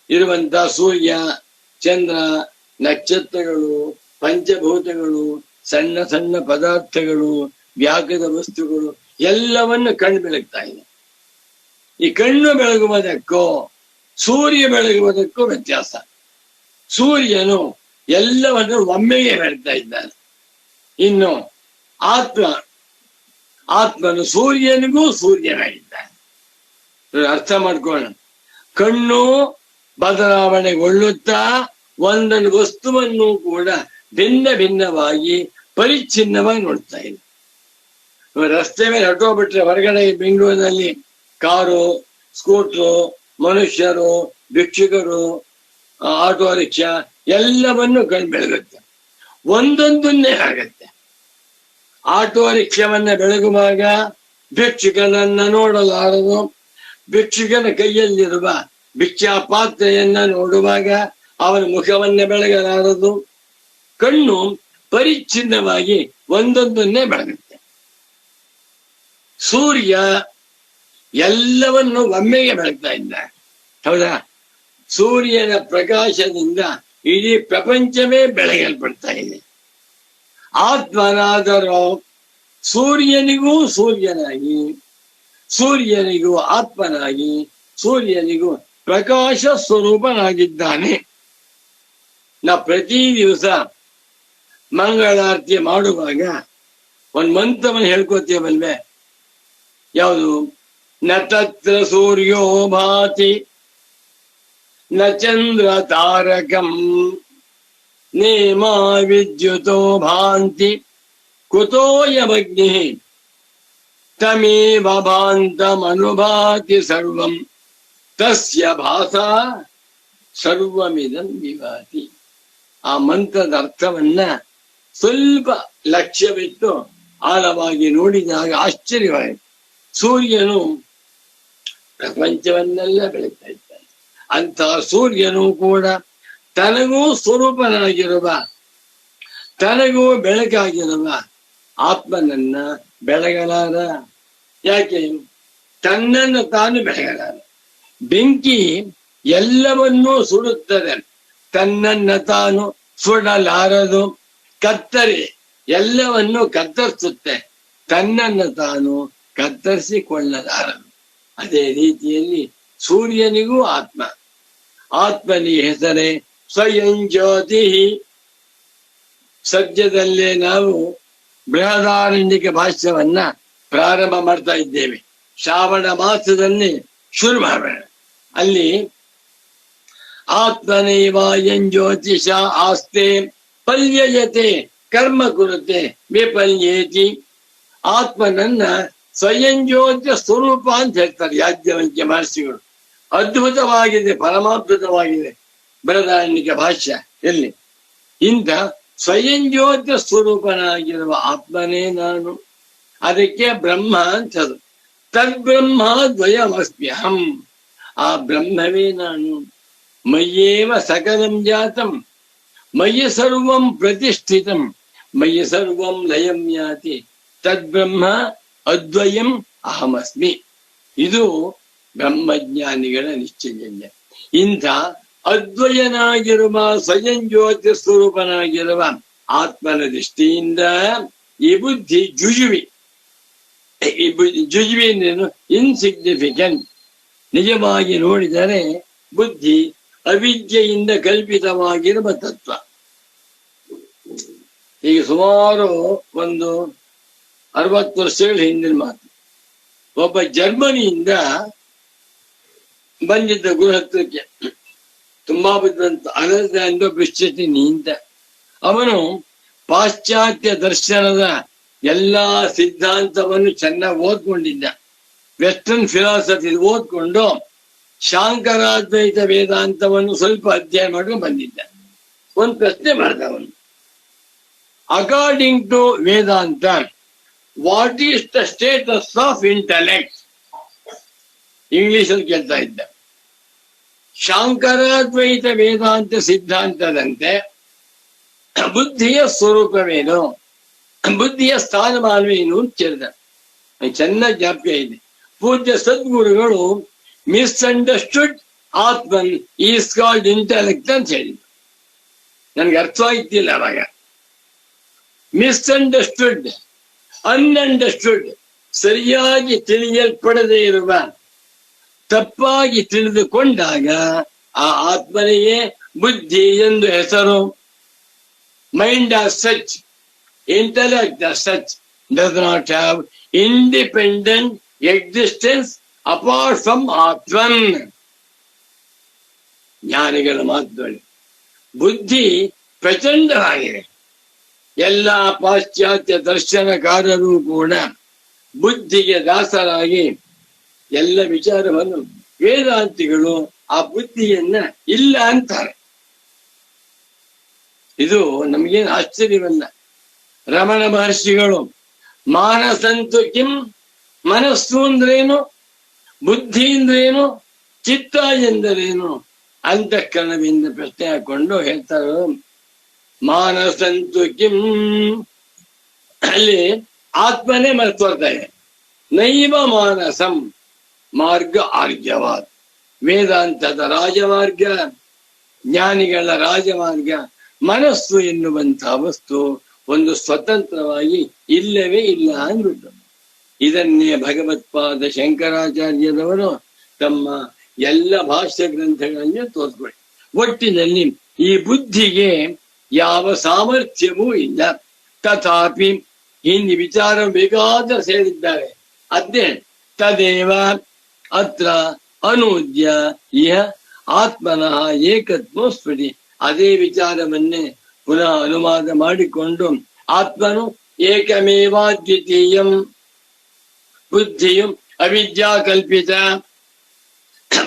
ಇರುವಂತ ಸೂರ್ಯ, ಚಂದ್ರ, ನಕ್ಷತ್ರಗಳು, ಪಂಚಭೂತಗಳು, ಸಣ್ಣ ಸಣ್ಣ ಪದಾರ್ಥಗಳು, ವ್ಯಾಕೃತ ವಸ್ತುಗಳು ಎಲ್ಲವನ್ನು ಕಣ್ಣು ಬೆಳಗ್ತಾ ಇದೆ. ಈ ಕಣ್ಣು ಬೆಳಗುವುದಕ್ಕೂ ಸೂರ್ಯ ಬೆಳಗುವುದಕ್ಕೂ ವ್ಯತ್ಯಾಸ. ಸೂರ್ಯನು ಎಲ್ಲವನ್ನು ಒಮ್ಮೆಗೆ ಬೆಳಗ್ತಾ ಇದ್ದಾನೆ. ಇನ್ನು ಆತ್ಮನು ಸೂರ್ಯನಿಗೂ ಸೂರ್ಯನಾಗಿದ್ದಾನೆ. ಅರ್ಥ ಮಾಡ್ಕೊಳ್ಳೋಣ. ಕಣ್ಣು ಬದಲಾವಣೆಗೊಳ್ಳುತ್ತಾ ಒಂದೊಂದು ವಸ್ತುವನ್ನು ಕೂಡ ಭಿನ್ನ ಭಿನ್ನವಾಗಿ ಪರಿಚ್ಛಿನ್ನವಾಗಿ ನೋಡ್ತಾ ಇದೆ. ರಸ್ತೆ ಮೇಲೆ ಹೊರಟೋಗ್ಬಿಟ್ರೆ ಹೊರಗಡೆ ಬೆಂಗಳೂರಿನಲ್ಲಿ ಕಾರು, ಸ್ಕೂಟ್ರು, ಮನುಷ್ಯರು, ಭಿಕ್ಷುಕರು, ಆಟೋ ರಿಕ್ಷಾ ಎಲ್ಲವನ್ನು ಕಣ್ಣು ಬೆಳಗುತ್ತೆ. ಒಂದೊಂದನ್ನೇ ಆಗತ್ತೆ. ಆಟೋ ರಿಕ್ಷಾವನ್ನ ಬೆಳಗುವಾಗ ಭಿಕ್ಷುಕನನ್ನ ನೋಡಲಾರದು, ಭಿಕ್ಷುಕನ ಕೈಯಲ್ಲಿರುವ ಭಿಕ್ಷಾ ಪಾತ್ರೆಯನ್ನ ನೋಡುವಾಗ ಅವನ ಮುಖವನ್ನ ಬೆಳಗಲಾರದು. ಕಣ್ಣು ಪರಿಚ್ಛಿನ್ನವಾಗಿ ಒಂದೊಂದನ್ನೇ ಬೆಳಗುತ್ತೆ. ಸೂರ್ಯ ಎಲ್ಲವನ್ನು ಒಮ್ಮೆಗೆ ಬೆಳಗ್ತಾ ಇದ್ದ, ಹೌದಾ? ಸೂರ್ಯನ ಪ್ರಕಾಶದಿಂದ ಇಡೀ ಪ್ರಪಂಚವೇ ಬೆಳಗಲ್ಪಡ್ತಾ ಇದೆ. ಆತ್ಮನಾದರೂ ಸೂರ್ಯನಿಗೂ ಸೂರ್ಯನಾಗಿ, ಸೂರ್ಯನಿಗೂ ಆತ್ಮನಾಗಿ, ಸೂರ್ಯನಿಗೂ ಪ್ರಕಾಶ ಸ್ವರೂಪನಾಗಿದ್ದಾನೆ. ನಾ ಪ್ರತಿ ದಿವಸ ಮಂಗಳಾರತಿ ಮಾಡುವಾಗ ಒಂದ್ ಮಂತ್ರವನ್ನು ಹೇಳ್ಕೊತೀವಲ್ವೇ? ಯಾವುದು? ನ ತತ್ರ ಸೂರ್ಯೋ ಭಾತಿ ನ ಚಂದ್ರ ತಾರಕಂ ನೇಮಾ ವಿದ್ಯುತೋ ಭಾಂತಿ ಕುತೋಯಮಗ್ನಿ ತಮೇವ ಭಾಂತಮನುಭಾತಿ ಸರ್ವಂ ತಸ್ಯ ಭಾಸಾ ಸರ್ವಮಿದಂ ವಿಭಾತಿ. ಆ ಮಂತ್ರದ ಅರ್ಥವನ್ನ ಸ್ವಲ್ಪ ಲಕ್ಷ್ಯವಿಟ್ಟು ಆಳವಾಗಿ ನೋಡಿದಾಗ ಆಶ್ಚರ್ಯವಾಯಿತು. ಸೂರ್ಯನು ಪ್ರಪಂಚವನ್ನೆಲ್ಲ ಬೆಳಗ್ತಾ ಇದ್ದಾನೆ. ಅಂತಹ ಸೂರ್ಯನು ಕೂಡ ತನಗೂ ಸ್ವರೂಪನಾಗಿರುವ, ತನಗೂ ಬೆಳಕಾಗಿರುವ ಆತ್ಮನನ್ನ ಬೆಳಗಲಾರ. ಯಾಕೆ? ತನ್ನನ್ನು ತಾನು ಬೆಳಗಲಾರ. ಬೆಂಕಿ ಎಲ್ಲವನ್ನೂ ಸುಡುತ್ತದೆ, ತನ್ನನ್ನ ತಾನು ಸುಡಲಾರದು. ಕತ್ತರಿ ಎಲ್ಲವನ್ನು ಕತ್ತರಿಸುತ್ತೆ, ತನ್ನನ್ನು ತಾನು ಕತ್ತರಿಸಿಕೊಳ್ಳಲಾರದು. ಅದೇ ರೀತಿಯಲ್ಲಿ ಸೂರ್ಯನಿಗೂ ಆತ್ಮ, ಆತ್ಮನಿ ಹೆಸರೇ ಸ್ವಯಂ ಜ್ಯೋತಿ. ಸದ್ಯದಲ್ಲೇ ನಾವು ಬೃಹದಾರಣ್ಯಕ ಭಾಷ್ಯವನ್ನ ಪ್ರಾರಂಭ ಮಾಡ್ತಾ ಇದ್ದೇವೆ. ಶ್ರಾವಣ ಮಾಸದಲ್ಲಿ ಶುರು ಮಾಡೋಣ. ಅಲ್ಲಿ ಆತ್ಮನೈವಾಯಂ ಜ್ಯೋತಿಷ ಆಸ್ತೆ ಪಲ್ಯಯತೆ ಕರ್ಮ ಕುರುತೆ ವಿಪಲ್ಯೇತಿ. ಆತ್ಮನನ್ನ ಸ್ವಯಂ ಜ್ಯೋತಿಯ ಸ್ವರೂಪ ಅಂತ ಹೇಳ್ತಾರೆ ಯಾಜ್ಞವಲ್ಕ್ಯ ಮಹರ್ಷಿಗಳು. ಅದ್ಭುತವಾಗಿದೆ, ಪರಮಾದ್ಭುತವಾಗಿದೆ ಬೃಹದಾರಣ್ಯಕ ಭಾಷ್ಯ. ಎಲ್ಲಿ ಇಂಥ ಸ್ವಯಂ ಜ್ಯೋತಿಯ ಸ್ವರೂಪನಾಗಿರುವ ಆತ್ಮನೇ ನಾನು. ಅದಕ್ಕೆ ಬ್ರಹ್ಮ ಅಂತದು. ತದ್ಬ್ರಹ್ಮ ದ್ವಯಮಸ್ಮ್ಯಹಂ. ಆ ಬ್ರಹ್ಮವೇ ನಾನು. ಮಯ್ಯೇವ ಸಕಲಂ ಜಾತಂ ಮಯ್ಯ ಸರ್ವಂ ಪ್ರತಿಷ್ಠಿತಂ ಮಯ್ಯ ಸರ್ವಂ ಲಯಂ ಯಾತಿ ತದ್ಬ್ರಹ್ಮ ಅದ್ವಯಂ ಅಹಮಸ್ಮಿ. ಇದು ಬ್ರಹ್ಮಜ್ಞಾನಿಗಳ ನಿಶ್ಚಯ. ಇಂಥ ಅದ್ವಯನಾಗಿರುವ ಸ್ವಯಂ ಜ್ಯೋತಿ ಸ್ವರೂಪನಾಗಿರುವ ಆತ್ಮನ ದೃಷ್ಟಿಯಿಂದ ಈ ಬುದ್ಧಿ ಜುಜುವಿ. ಜುಜುವಿ ಅಂದ್ರೇನು? ಇನ್ಸಿಗ್ನಿಫಿಕೆಂಟ್. ನಿಜವಾಗಿ ನೋಡಿದರೆ ಬುದ್ಧಿ ಅವಿದ್ಯೆಯಿಂದ ಕಲ್ಪಿತವಾಗಿರುವ ತತ್ವ. ಈಗ ಸುಮಾರು ಒಂದು 60 ವರ್ಷಗಳ ಹಿಂದಿನ ಮಾತು. ಒಬ್ಬ ಜರ್ಮನಿಯಿಂದ ಬಂದಿದ್ದ ಗೃಹತ್ವಕ್ಕೆ, ತುಂಬಾ ಬುದ್ಧಿವಂತ, ಅಲೆಕ್ಸಾಂಡರ್ ಬ್ರಿಸ್ಚೆಟಿನಿ ಅಂತ. ಅವನು ಪಾಶ್ಚಾತ್ಯ ದರ್ಶನದ ಎಲ್ಲಾ ಸಿದ್ಧಾಂತವನ್ನು ಚೆನ್ನಾಗಿ ಓದ್ಕೊಂಡಿದ್ದ. ವೆಸ್ಟರ್ನ್ ಫಿಲಾಸಫಿ ಓದ್ಕೊಂಡು ಶಾಂಕರಾದ್ವೈತ ವೇದಾಂತವನ್ನು ಸ್ವಲ್ಪ ಅಧ್ಯಯನ ಮಾಡ್ಕೊಂಡು ಬಂದಿದ್ದ. ಒಂದು ಪ್ರಶ್ನೆ ಮಾಡ್ದ ಅವನು. According to Vedanta, what is the status of intellect? English ಅಲ್ಲಿ ಕೇಳ್ತಾ ಇದ್ದ. ಶಾಂಕರಾದ್ವೈತ ವೇದಾಂತ ಸಿದ್ಧಾಂತದಂತೆ ಬುದ್ಧಿಯ ಸ್ವರೂಪವೇನು, ಬುದ್ಧಿಯ ಸ್ಥಾನಮಾನವೇನು ಅಂತ ಕೇಳಿದ. ಚೆನ್ನಾಗಿ ಜ್ಞಾಪಕ ಇದೆ. ಪೂಜ್ಯ ಸದ್ಗುರುಗಳು ಮಿಸ್ಅಂಡರ್ಸ್ಟುಡ್ ಆತ್ಮನ್ ಈಸ್ ಕಾಲ್ಡ್ ಇಂಟೆಲೆಕ್ಟ್ ಅಂತ ಹೇಳಿದ್ರು. ನನ್ಗೆ ಅರ್ಥವಾಗ್ತಿಲ್ಲ ಅವಾಗ. ಮಿಸ್ಅಂಡರ್ಸ್ಟುಡ್, ಅನ್ಅಂಡರ್ಸ್ಟುಡ್, ಸರಿಯಾಗಿ ತಿಳಿಯಲ್ಪಡದೇ ಇರುವ, ತಪ್ಪಾಗಿ ತಿಳಿದುಕೊಂಡಾಗ ಆ ಆತ್ಮನಿಗೆ ಬುದ್ಧಿ ಎಂದು ಹೆಸರು. Mind as such, intellect as such does not have independent existence apart from Atman. ಜ್ಞಾನಿಗಳ ಮಾತುಗಳು. ಬುದ್ಧಿ ಪ್ರಚಂಡವಾಗಿದೆ. ಎಲ್ಲ ಪಾಶ್ಚಾತ್ಯ ದರ್ಶನಕಾರರು ಕೂಡ ಬುದ್ಧಿಗೆ ದಾಸರಾಗಿ ಎಲ್ಲ ವಿಚಾರವನ್ನು, ವೇದಾಂತಿಗಳು ಆ ಬುದ್ಧಿಯನ್ನ ಇಲ್ಲ ಅಂತಾರೆ. ಇದು ನಮಗೇನು ಆಶ್ಚರ್ಯವಲ್ಲ. ರಮಣ ಮಹರ್ಷಿಗಳು ಮಾನಸಂತು ಕಿಂ, ಮನಸ್ಸು ಅಂದ್ರೇನು, ಬುದ್ಧಿ ಅಂದ್ರೇನು, ಚಿತ್ತ ಎಂದರೇನು, ಅಂತಃಕರಣದಿಂದ ಪ್ರಶ್ನೆ ಹಾಕೊಂಡು ಹೇಳ್ತಾರೆ. ಮಾನಸಂತು ಕಿಂ, ಅಲ್ಲಿ ಆತ್ಮನೇ ಮರೆತೋರ್ತಾ ಇದೆ. ನೈವ ಮಾನಸಂ, ಮಾರ್ಗ ಆರ್ಯವಾದ, ವೇದಾಂತದ ರಾಜಮಾರ್ಗ, ಜ್ಞಾನಿಗಳ ರಾಜಮಾರ್ಗ. ಮನಸ್ಸು ಎನ್ನುವಂತಹ ವಸ್ತು ಒಂದು ಸ್ವತಂತ್ರವಾಗಿ ಇಲ್ಲವೇ ಇಲ್ಲ ಅಂದ್ಬಿಟ್ಟು ಇದನ್ನೇ ಭಗವತ್ಪಾದ ಶಂಕರಾಚಾರ್ಯರವರು ತಮ್ಮ ಎಲ್ಲ ಭಾಷ್ಯ ಗ್ರಂಥಗಳಲ್ಲಿ ತೋರಿಸ್ಕೊಳ್ಳಿ. ಒಟ್ಟಿನಲ್ಲಿ ಈ ಬುದ್ಧಿಗೆ ಯಾವ ಸಾಮರ್ಥ್ಯವೂ ಇಲ್ಲ. ತಥಾಪಿ ಹಿಂದಿ ವಿಚಾರ ಬೇಕಾದ ಸೇರಿದ್ದಾರೆ. ಅದೇ ತದೇವ ಅತ್ರ ಅನೂದ್ಯ ಇಹ ಆತ್ಮನಃ ಏಕತ್ವ ಸ್ಫುಟಿ. ಅದೇ ವಿಚಾರವನ್ನೇ ಪುನಃ ಅನುವಾದ ಮಾಡಿಕೊಂಡು ಆತ್ಮನು ಏಕಮೇವಾದ್ವಿತೀಯಂ, ಬುದ್ಧಿಯು ಅವಿದ್ಯಾ ಕಲ್ಪಿತ,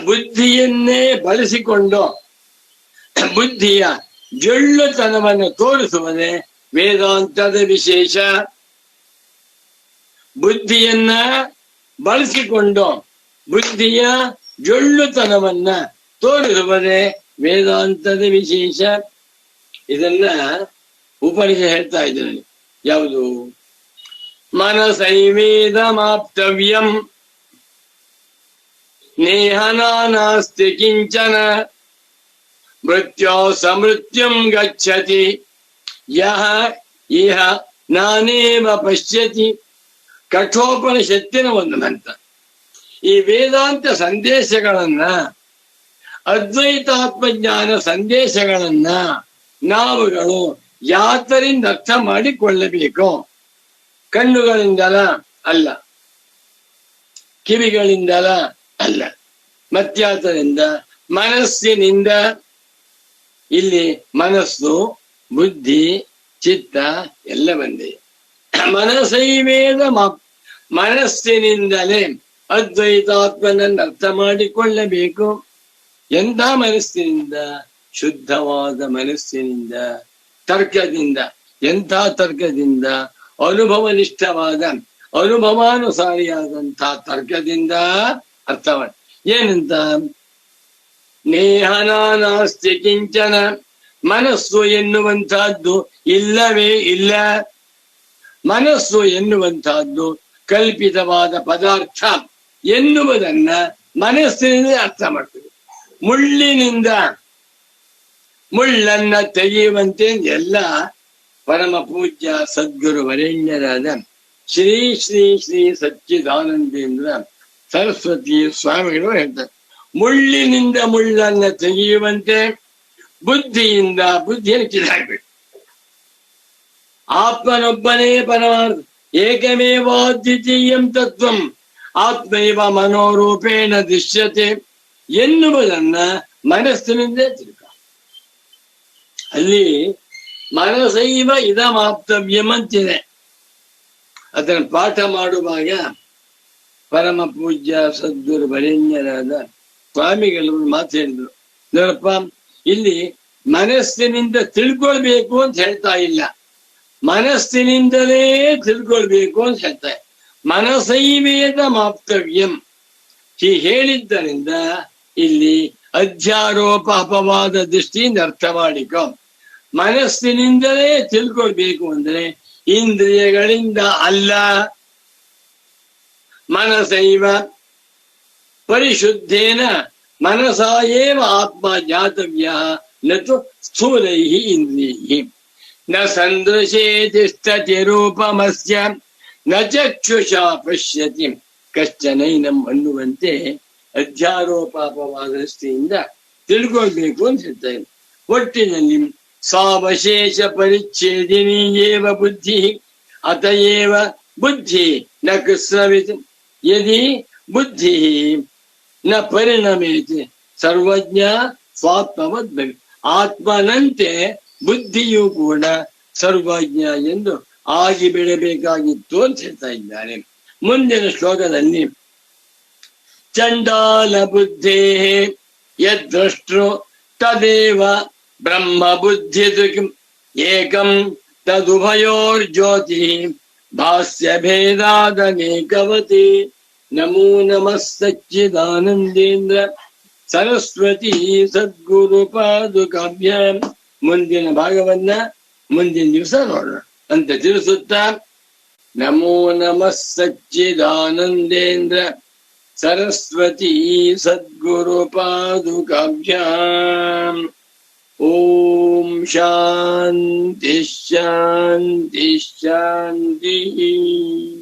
ಬುದ್ಧಿಯನ್ನೇ ಬಳಸಿಕೊಂಡು ಬುದ್ಧಿಯ ಜೊಳ್ಳುತನವನ್ನು ತೋರಿಸುವುದೇ ವೇದಾಂತದ ವಿಶೇಷ. ಬುದ್ಧಿಯನ್ನ ಬಳಸಿಕೊಂಡು ಬುದ್ಧಿಯ ಜೊಳ್ಳುತನವನ್ನ ತೋರಿಸುವುದೇ ವೇದಾಂತದ ವಿಶೇಷ. ಇದನ್ನ ಉಪನಿಷತ್ ಹೇಳ್ತಾ ಇದ್ದಾರೆ. ಯಾವುದು? ಮನಸೈವೇದಮಾಪ್ತವ್ಯಂ ನೇಹನಾಸ್ತಿ ಕಿಂಚನ ಮೃತ್ಯೋ ಸಮೃತ್ಯಂ ಗಚ್ಚತಿ ಯಹ ಇಹ ನಾನೇವ ಪಶ್ಯತಿ. ಕಠೋಪನಿಷತ್ತಿನ ಒಂದು ಮಂತ್ರ. ಈ ವೇದಾಂತ ಸಂದೇಶಗಳನ್ನ, ಅದ್ವೈತಾತ್ಮಜ್ಞಾನ ಸಂದೇಶಗಳನ್ನ ನಾವುಗಳು ಯಾತರಿಂದ ಅರ್ಥ ಮಾಡಿಕೊಳ್ಳಬೇಕು? ಕಣ್ಣುಗಳಿಂದಲ ಅಲ್ಲ, ಕಿವಿಗಳಿಂದಲ ಅಲ್ಲ, ಮತ್ಯಾತರಿಂದ ಮನಸ್ಸಿನಿಂದ. ಇಲ್ಲಿ ಮನಸ್ಸು, ಬುದ್ಧಿ, ಚಿತ್ತ ಎಲ್ಲ ಬಂದಿದೆ. ಮನಸೈವೇದ ಮನಸ್ಸಿನಿಂದಲೇ ಅದ್ವೈತಾತ್ಮನನ್ನು ಅರ್ಥ ಮಾಡಿಕೊಳ್ಳಬೇಕು. ಎಂಥ ಮನಸ್ಸಿನಿಂದ? ಶುದ್ಧವಾದ ಮನಸ್ಸಿನಿಂದ, ತರ್ಕದಿಂದ. ಎಂಥ ತರ್ಕದಿಂದ? ಅನುಭವನಿಷ್ಠವಾದ, ಅನುಭವಾನುಸಾರಿಯಾದಂತಹ ತರ್ಕದಿಂದ ಅರ್ಥ ಮಾಡಿ. ಏನಂತ? ನೇಹನಾಸ್ತಿ ಕಿಂಚನ, ಮನಸ್ಸು ಎನ್ನುವಂತಹದ್ದು ಇಲ್ಲವೇ ಇಲ್ಲ. ಮನಸ್ಸು ಎನ್ನುವಂತಹದ್ದು ಕಲ್ಪಿತವಾದ ಪದಾರ್ಥ ಎನ್ನುವುದನ್ನ ಮನಸ್ಸಿನಿಂದ ಅರ್ಥ ಮಾಡ್ತೀವಿ. ಮುಳ್ಳಿನಿಂದ ಮುಳ್ಳನ್ನ ತೆಗೆಯುವಂತೆ ಎಲ್ಲ ಪರಮ ಪೂಜ್ಯ ಸದ್ಗುರು ವರೇಣ್ಯರಾದ ಶ್ರೀ ಶ್ರೀ ಶ್ರೀ ಸಚ್ಚಿದಾನಂದೇಂದ್ರ ಸರಸ್ವತಿ ಸ್ವಾಮಿಗಳು ಹೇಳ್ತಾರೆ. ಮುಳ್ಳಿನಿಂದ ಮುಳ್ಳನ್ನ ತೆಗೆಯುವಂತೆ ಬುದ್ಧಿಯಿಂದ ಬುದ್ಧಿಯನ್ನು ಕಿತ್ತಾಕ್ಬೇಕು. ಆತ್ಮನೊಬ್ಬನೇ ಪರಮಾರ್ಥ, ಏಕಮೇವಾದ್ವಿತೀಯಂ ತತ್ವಂ ಆತ್ಮೈವ ಮನೋರೂಪೇಣ ದೃಶ್ಯತೆ ಎನ್ನುವುದನ್ನ ಮನಸ್ಸಿನಿಂದ ತಿಳ್ಕ. ಅಲ್ಲಿ ಮನಸೈವ ಇದಮಾಪ್ತವ್ಯಂ ಅಂತಿದೆ. ಅದನ್ನು ಪಾಠ ಮಾಡುವಾಗ ಪರಮ ಪೂಜ್ಯ ಸದ್ಗುರು ವರೇಣ್ಯರಾದ ಸ್ವಾಮಿಗಳು ಮಾತು ಹೇಳಿದ್ರು. ನೋಡಪ್ಪ, ಇಲ್ಲಿ ಮನಸ್ಸಿನಿಂದ ತಿಳ್ಕೊಳ್ಬೇಕು ಅಂತ ಹೇಳ್ತಾ ಇಲ್ಲ, ಮನಸ್ಸಿನಿಂದಲೇ ತಿಳ್ಕೊಳ್ಬೇಕು ಅಂತ ಹೇಳ್ತಾರೆ. ಮನಸೈವೇದ ಮಾಪ್ತವ್ಯಂ ಹೀ ಹೇಳಿದ್ದರಿಂದ ಇಲ್ಲಿ ಅಧ್ಯಾರೋಪ ಅಪವಾದ ದೃಷ್ಟಿಯಿಂದ ಅರ್ಥ ಮಾಡಿಕೊ. ಮನಸ್ಸಿನಿಂದಲೇ ತಿಳ್ಕೊಳ್ಬೇಕು ಅಂದ್ರೆ ಇಂದ್ರಿಯಗಳಿಂದ ಅಲ್ಲ. ಮನಸೈವ ಪರಿಶುದ್ಧೇನ ಮನಸಾ ಏವ ಆತ್ಮ ಜ್ಞಾತವ್ಯ ನತು ಸ್ಥೂಲೈಃ ಇಂದ್ರಿಯೈಃ. ನ ಸಂದೃಶೇ ತಿಷ್ಠತಿ ರೂಪಮಸ್ಯ ನ ಚಕ್ಷುಷಾ ಪಶ್ಯತಿ ಕಶ್ಚನೈನಂ ಅನ್ನುವಂತೆ ಅಧ್ಯಾರೋಪಾಪವಾದ ದೃಷ್ಟಿಯಿಂದ ತಿಳ್ಕೊಳ್ಬೇಕು ಅಂತ ಹೇಳ್ತಾರೆ. ಒಟ್ಟಿನಲ್ಲಿ ಸಾವಶೇಷ ಪರಿಚ್ಛೇದಿನಿ ಏವ ಬುದ್ಧಿ ಅತಯೇವ ಬುದ್ಧಿ ನ ಕೃಷ್ಣವಿತ್ ಯದಿ ಬುದ್ಧಿ ನ ಪರಿಣಮೇತಿ ಸರ್ವಜ್ಞ ಸ್ವಾತ್ಮವದ್ ಭವಿ. ಆತ್ಮನಂತೆ ಬುದ್ಧಿಯೂ ಕೂಡ ಸರ್ವಜ್ಞ ಎಂದು ಆಗಿ ಬಿಡಬೇಕಾಗಿತ್ತು ಅಂತ ಹೇಳ್ತಾ ಇದ್ದಾರೆ. ಮುಂದಿನ ಶ್ಲೋಕದಲ್ಲಿ ಚಂಡಾಲ ಬುದ್ಧೇ ಯದೃಷ್ಟೃ ತದೇವ ಬ್ರಹ್ಮ ಬುದ್ಧಿ ಏಕಂ ತದುಭಯೋರ್ಜ್ಯೋತಿ ಭಾಸ್ಯ ಭೇದಾದನೇಕವತೆ ನಮೋ ನಮಃ ಸಚ್ಚಿದಾನಂದೇಂದ್ರ ಸರಸ್ವತಿ ಸದ್ಗುರು ಪಾದುಕಾಭ್ಯ. ಮುಂದಿನ ಭಾಗವನ್ನ ಮುಂದಿನ ದಿವಸ ನೋಡೋಣ ಅಂತ ತಿಳಿಸುತ್ತಾ, ನಮೋ ನಮಃ ಸಚ್ಚಿದಾನಂದೇಂದ್ರ ಸರಸ್ವತಿ ಸದ್ಗುರು ಪಾದುಕಾಭ್ಯಾಂ. ಓಂ ಶಾಂತಿ ಶಾಂತಿ ಶಾಂತಿ.